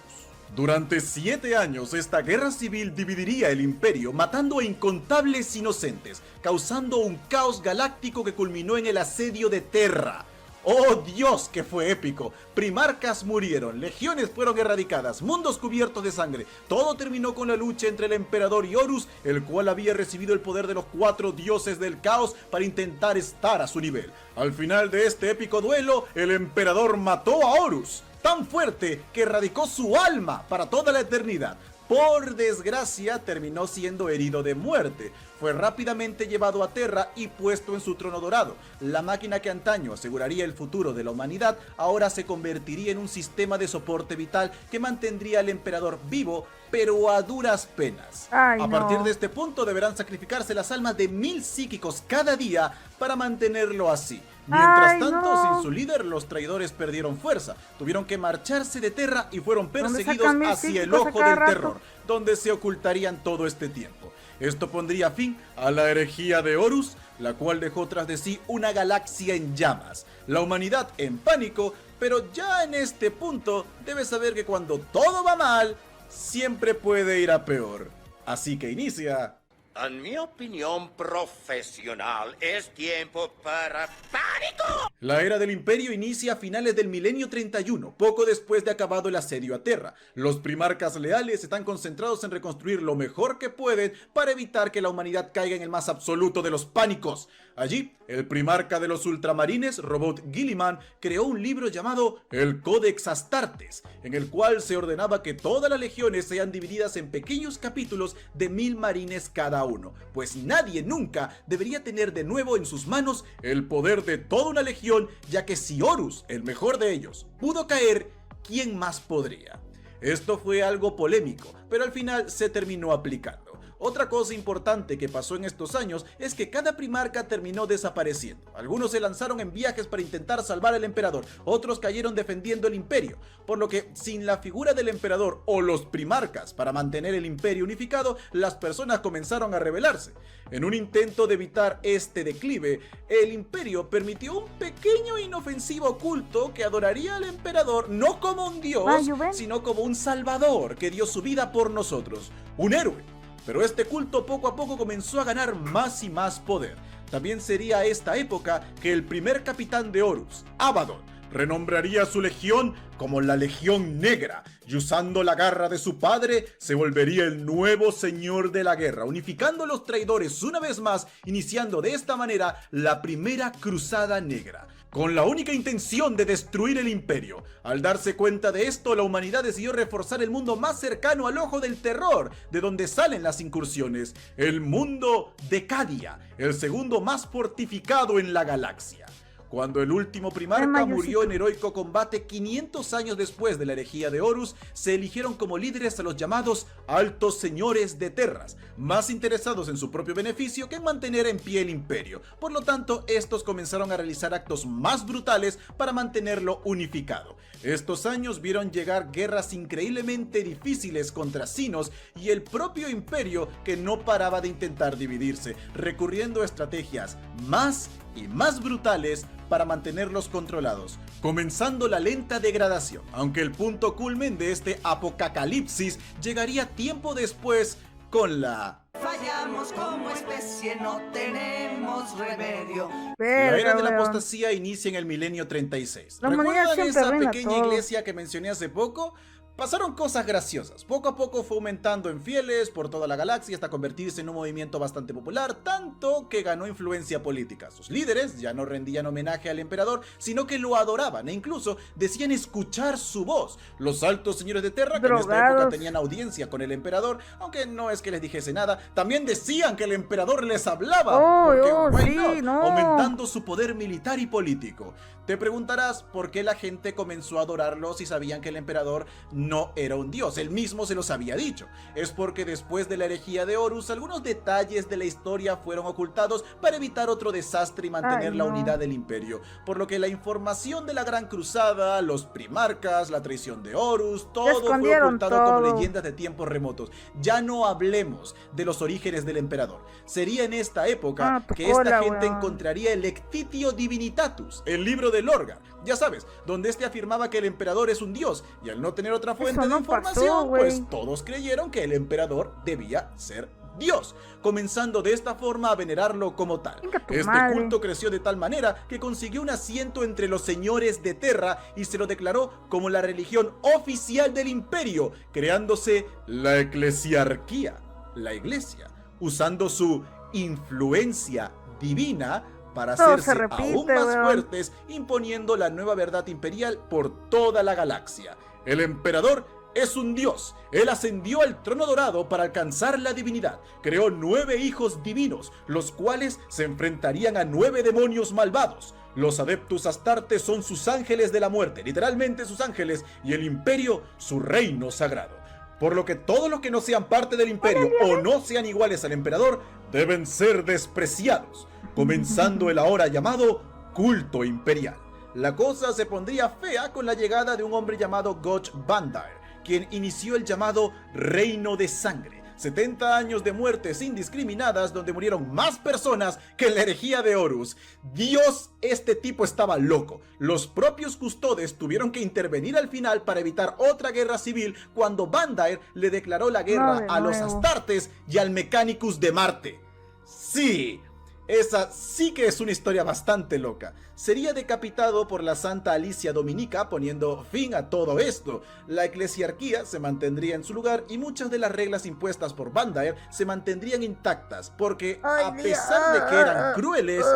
Durante 7 años, esta guerra civil dividiría el imperio, matando a incontables inocentes, causando un caos galáctico que culminó en el asedio de Terra. ¡Oh Dios, que fue épico! Primarcas murieron, legiones fueron erradicadas, mundos cubiertos de sangre. Todo terminó con la lucha entre el emperador y Horus, el cual había recibido el poder de los 4 dioses del caos para intentar estar a su nivel. Al final de este épico duelo, el emperador mató a Horus, tan fuerte que erradicó su alma para toda la eternidad. Por desgracia, terminó siendo herido de muerte. Fue rápidamente llevado a Terra y puesto en su trono dorado. La máquina que antaño aseguraría el futuro de la humanidad, ahora se convertiría en un sistema de soporte vital que mantendría al emperador vivo, pero a duras penas. A partir de este punto deberán sacrificarse las almas de 1000 psíquicos cada día para mantenerlo así. Mientras tanto, sin su líder, los traidores perdieron fuerza, tuvieron que marcharse de Terra y fueron perseguidos hacia el Ojo del Terror, donde se ocultarían todo este tiempo. Esto pondría fin a la herejía de Horus, la cual dejó tras de sí una galaxia en llamas, la humanidad en pánico, pero ya en este punto debes saber que cuando todo va mal, siempre puede ir a peor. Así que inicia... En mi opinión profesional, es tiempo para pánico. La era del imperio inicia a finales del milenio 31, poco después de acabado el asedio a Terra. Los primarcas leales están concentrados en reconstruir lo mejor que pueden para evitar que la humanidad caiga en el más absoluto de los pánicos. Allí, el primarca de los ultramarines, Robot Guilliman, creó un libro llamado el Codex Astartes, en el cual se ordenaba que todas las legiones sean divididas en pequeños capítulos de 1000 marines cada uno, pues nadie nunca debería tener de nuevo en sus manos el poder de toda una legión, ya que si Horus, el mejor de ellos, pudo caer, ¿quién más podría? Esto fue algo polémico, pero al final se terminó aplicando. Otra cosa importante que pasó en estos años es que cada primarca terminó desapareciendo. Algunos se lanzaron en viajes para intentar salvar al emperador, otros cayeron defendiendo el imperio, por lo que sin la figura del emperador o los primarcas para mantener el imperio unificado, las personas comenzaron a rebelarse. En un intento de evitar este declive, el imperio permitió un pequeño e inofensivo culto que adoraría al emperador no como un dios, sino como un salvador que dio su vida por nosotros, un héroe. Pero este culto poco a poco comenzó a ganar más y más poder. También sería esta época que el primer capitán de Horus, Abaddon, renombraría su legión como la Legión Negra, y usando la garra de su padre, se volvería el nuevo señor de la guerra, unificando a los traidores una vez más, iniciando de esta manera la primera cruzada negra, con la única intención de destruir el imperio. Al darse cuenta de esto, la humanidad decidió reforzar el mundo más cercano al ojo del terror, de donde salen las incursiones, el mundo de Cadia, el segundo más fortificado en la galaxia. Cuando el último primarca murió en heroico combate 500 años después de la herejía de Horus, se eligieron como líderes a los llamados Altos Señores de Terras, más interesados en su propio beneficio que en mantener en pie el imperio. Por lo tanto, estos comenzaron a realizar actos más brutales para mantenerlo unificado. Estos años vieron llegar guerras increíblemente difíciles contra Sinos y el propio imperio, que no paraba de intentar dividirse, recurriendo a estrategias más y más brutales para mantenerlos controlados, comenzando la lenta degradación, aunque el punto culmen de este apocalipsis llegaría tiempo después con la... Fallamos como especie, no tenemos remedio. La era de la apostasía inicia en el milenio 36. ¿Recuerdan esa pequeña iglesia que mencioné hace poco? Pasaron cosas graciosas. Poco a poco fue aumentando en fieles por toda la galaxia hasta convertirse en un movimiento bastante popular, tanto que ganó influencia política. Sus líderes ya no rendían homenaje al emperador, sino que lo adoraban e incluso decían escuchar su voz. Los altos señores de Terra, que en esta época tenían audiencia con el emperador, aunque no es que les dijese nada, también decían que el emperador les hablaba, aumentando su poder militar y político. Te preguntarás por qué la gente comenzó a adorarlo si sabían que el emperador no era un dios. Él mismo se los había dicho. Es porque después de la herejía de Horus, algunos detalles de la historia fueron ocultados para evitar otro desastre y mantener la unidad del imperio. Por lo que la información de la Gran Cruzada, los primarcas, la traición de Horus, todo fue ocultado como leyendas de tiempos remotos. Ya no hablemos de los orígenes del emperador. Sería en esta época que esta gente encontraría el Lectitio Divinitatus, el libro de Lorgar, ya sabes, donde este afirmaba que el emperador es un dios, y al no tener otra fuente de información, pues todos creyeron que el emperador debía ser Dios, comenzando de esta forma a venerarlo como tal. Este culto creció de tal manera que consiguió un asiento entre los señores de Terra y se lo declaró como la religión oficial del imperio, creándose la eclesiarquía, la iglesia, usando su influencia divina para hacerse aún más fuertes, imponiendo la nueva verdad imperial por toda la galaxia. El emperador es un dios. Él ascendió al trono dorado para alcanzar la divinidad. Creó 9 hijos divinos, los cuales se enfrentarían a 9 demonios malvados. Los Adeptus Astartes son sus ángeles de la muerte, literalmente sus ángeles, y el imperio su reino sagrado. Por lo que todos los que no sean parte del imperio o no sean iguales al emperador deben ser despreciados, comenzando el ahora llamado culto imperial. La cosa se pondría fea con la llegada de un hombre llamado Goch Bandair, quien inició el llamado Reino de Sangre. 70 años de muertes indiscriminadas donde murieron más personas que en la herejía de Horus. Dios, este tipo estaba loco. Los propios custodes tuvieron que intervenir al final para evitar otra guerra civil cuando Bandair le declaró la guerra a los Astartes y al Mechanicus de Marte. Sí, esa sí que es una historia bastante loca. Sería decapitado por la Santa Alicia Dominica, poniendo fin a todo esto. La eclesiarquía se mantendría en su lugar y muchas de las reglas impuestas por Bandair se mantendrían intactas, porque a pesar de que eran crueles,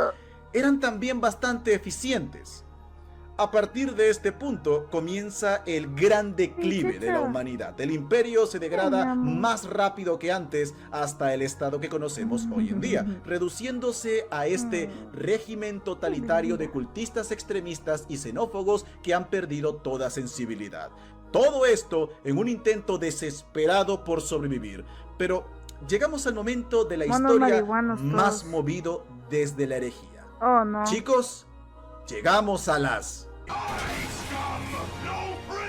eran también bastante eficientes. A partir de este punto comienza el gran declive de la humanidad. El imperio se degrada más rápido que antes hasta el estado que conocemos hoy en día, reduciéndose a este régimen totalitario de cultistas extremistas y xenófobos que han perdido toda sensibilidad. Todo esto en un intento desesperado por sobrevivir. Pero llegamos al momento de la Monos historia marihuanos más todos. movido desde la herejía. Oh, no. Chicos, llegamos a las...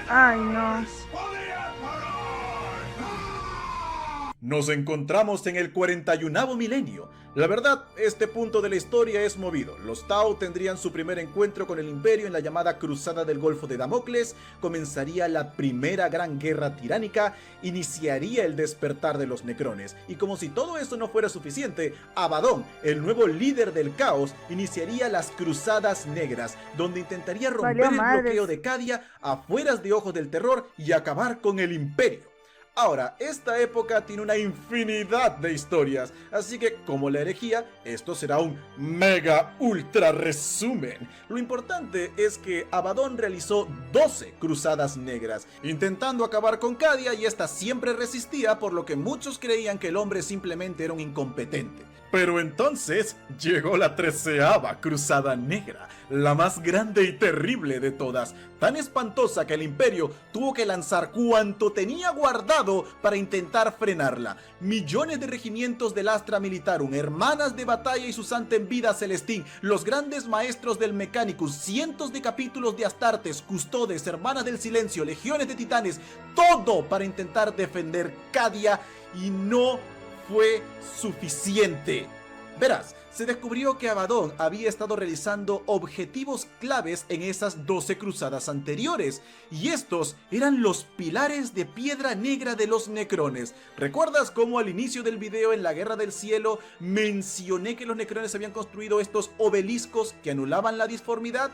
Ay, no. Nos encontramos en el 41º milenio. La verdad, este punto de la historia es movido. Los Tau tendrían su primer encuentro con el Imperio en la llamada Cruzada del Golfo de Damocles, comenzaría la primera gran guerra tiránica, iniciaría el despertar de los Necrones, y como si todo eso no fuera suficiente, Abaddon, el nuevo líder del caos, iniciaría las Cruzadas Negras, donde intentaría romper Valió el madres. bloqueo de Cadia, afueras de Ojos del Terror y acabar con el Imperio. Ahora, esta época tiene una infinidad de historias, así que como la herejía, esto será un mega ultra resumen. Lo importante es que Abaddon realizó 12 cruzadas negras, intentando acabar con Cadia, y esta siempre resistía, por lo que muchos creían que el hombre simplemente era un incompetente. Pero entonces llegó la 13ª Cruzada Negra, la más grande y terrible de todas, tan espantosa que el Imperio tuvo que lanzar cuanto tenía guardado para intentar frenarla. Millones de regimientos del Astra Militarum, hermanas de batalla y su santa en vida Celestín, los grandes maestros del Mechanicus, cientos de capítulos de Astartes, custodes, hermanas del silencio, legiones de titanes, todo para intentar defender Cadia, y no fue suficiente. Verás, se descubrió que Abaddon había estado realizando objetivos claves en esas 12 cruzadas anteriores, y estos eran los pilares de piedra negra de los Necrones. ¿Recuerdas cómo al inicio del video en la Guerra del Cielo mencioné que los Necrones habían construido estos obeliscos que anulaban la disformidad?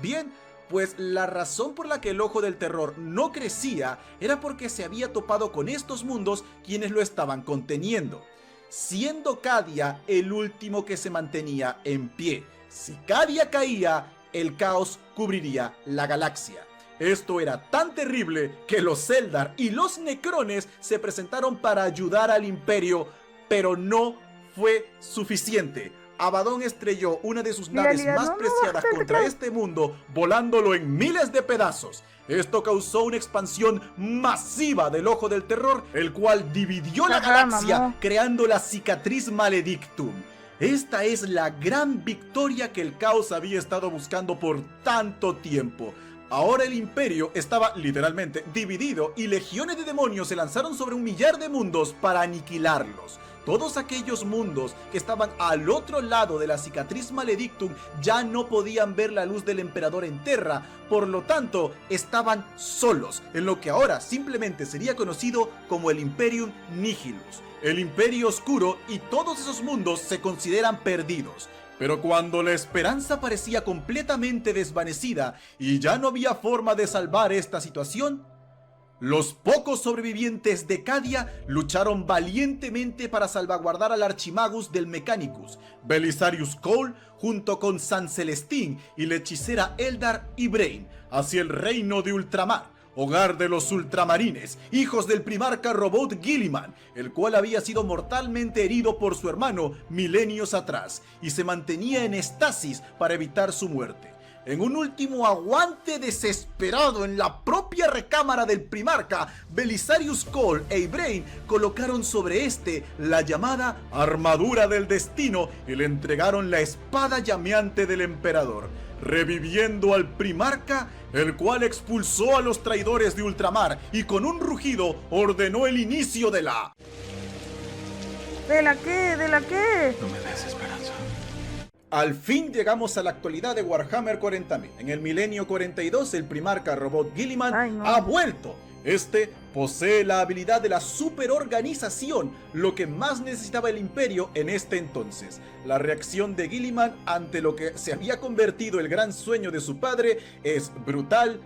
Bien, pues la razón por la que el Ojo del Terror no crecía era porque se había topado con estos mundos quienes lo estaban conteniendo, siendo Cadia el último que se mantenía en pie. Si Cadia caía, el caos cubriría la galaxia. Esto era tan terrible que los Eldar y los Necrones se presentaron para ayudar al Imperio, pero no fue suficiente. Abaddon estrelló una de sus naves más preciadas contra este mundo, volándolo en miles de pedazos. Esto causó una expansión masiva del Ojo del Terror, el cual dividió la galaxia, creando la Cicatriz Maledictum. Esta es la gran victoria que el caos había estado buscando por tanto tiempo. Ahora el Imperio estaba literalmente dividido, y legiones de demonios se lanzaron sobre 1 millar de mundos para aniquilarlos. Todos aquellos mundos que estaban al otro lado de la Cicatriz Maledictum ya no podían ver la luz del Emperador en Terra, por lo tanto estaban solos, en lo que ahora simplemente sería conocido como el Imperium Nihilus, el Imperio Oscuro, y todos esos mundos se consideran perdidos. Pero cuando la esperanza parecía completamente desvanecida y ya no había forma de salvar esta situación, los pocos sobrevivientes de Cadia lucharon valientemente para salvaguardar al Archimagus del Mechanicus, Belisarius Cawl, junto con San Celestín y la hechicera Eldar Ibraine, hacia el reino de Ultramar, hogar de los ultramarines, hijos del primarca Robot Guilliman, el cual había sido mortalmente herido por su hermano milenios atrás y se mantenía en estasis para evitar su muerte. En un último aguante desesperado en la propia recámara del primarca, Belisarius Cawl e Ibraine colocaron sobre este la llamada Armadura del Destino y le entregaron la espada llameante del emperador, reviviendo al primarca, el cual expulsó a los traidores de Ultramar y con un rugido ordenó el inicio de la... ¿De la qué? ¿De la qué? No me des esperanza. Al fin llegamos a la actualidad de Warhammer 40.000. En el milenio 42, el primarca Robot Guilliman ha vuelto. Este posee la habilidad de la superorganización, lo que más necesitaba el Imperio en este entonces. La reacción de Guilliman ante lo que se había convertido el gran sueño de su padre es brutal,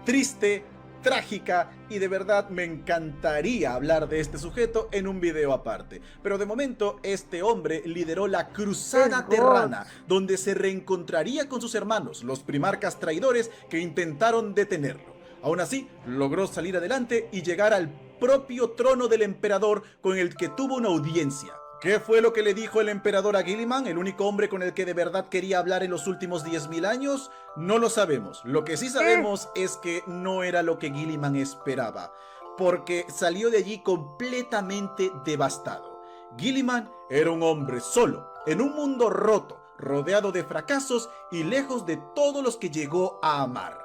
triste, trágica, y de verdad me encantaría hablar de este sujeto en un video aparte. Pero de momento este hombre lideró la Cruzada Terrana, donde se reencontraría con sus hermanos, los primarcas traidores que intentaron detenerlo. Aún así, logró salir adelante y llegar al propio trono del emperador, con el que tuvo una audiencia. ¿Qué fue lo que le dijo el emperador a Guilliman, el único hombre con el que de verdad quería hablar en los últimos 10.000 años? No lo sabemos. Lo que sí sabemos es que no era lo que Guilliman esperaba, porque salió de allí completamente devastado. Gilliman era un hombre solo, en un mundo roto, rodeado de fracasos y lejos de todos los que llegó a amar.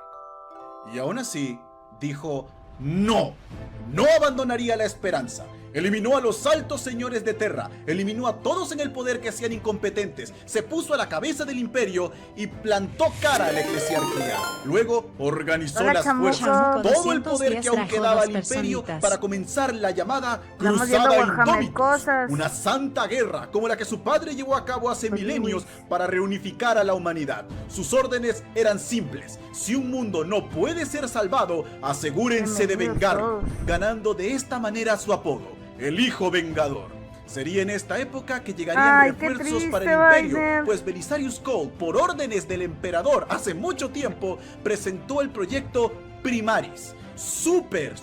Y aún así, dijo no. No abandonaría la esperanza. Eliminó a los altos señores de Terra, eliminó a todos en el poder que hacían incompetentes, se puso a la cabeza del imperio y plantó cara a la eclesiarquía. Luego organizó las fuerzas, todo el poder que aún quedaba al imperio para comenzar la llamada Cruzada Indómitos, una santa guerra como la que su padre llevó a cabo hace milenios para reunificar a la humanidad. Sus órdenes eran simples: si un mundo no puede ser salvado, asegúrense de vengarlo, ganando de esta manera su apodo, el Hijo Vengador. Sería en esta época que llegarían refuerzos para el imperio, pues Belisarius Cole, por órdenes del emperador hace mucho tiempo, presentó el proyecto Primaris. Super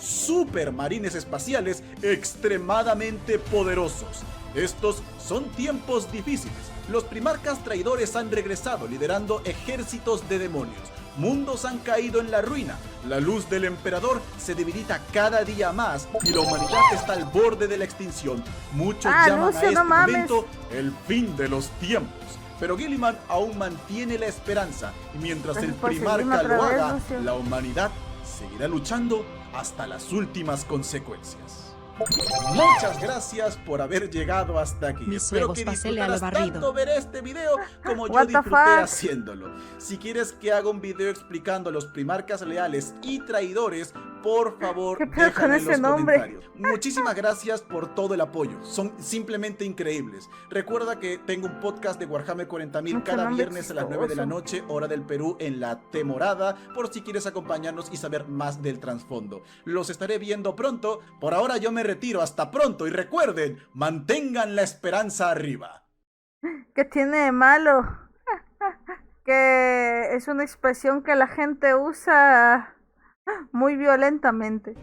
marines espaciales extremadamente poderosos. Estos son tiempos difíciles. Los primarcas traidores han regresado liderando ejércitos de demonios. Mundos han caído en la ruina, la luz del emperador se debilita cada día más y la humanidad está al borde de la extinción. Muchos llaman a este momento el fin de los tiempos. Pero Gilliman aún mantiene la esperanza y mientras el primarca lo haga, la humanidad seguirá luchando hasta las últimas consecuencias. Muchas gracias por haber llegado hasta aquí. Espero que disfrutaras tanto ver este video como yo disfruté haciéndolo. Si quieres que haga un video explicando a los primarcas leales y traidores, por favor, déjame en los comentarios. Muchísimas gracias por todo el apoyo. Son simplemente increíbles. Recuerda que tengo un podcast de Warhammer 40.000 cada viernes a las 9 de la noche, hora del Perú, en la temporada, por si quieres acompañarnos y saber más del trasfondo. Los estaré viendo pronto. Por ahora yo me retiro. Hasta pronto y recuerden, mantengan la esperanza arriba. ¿Qué tiene de malo? Que es una expresión que la gente usa muy violentamente.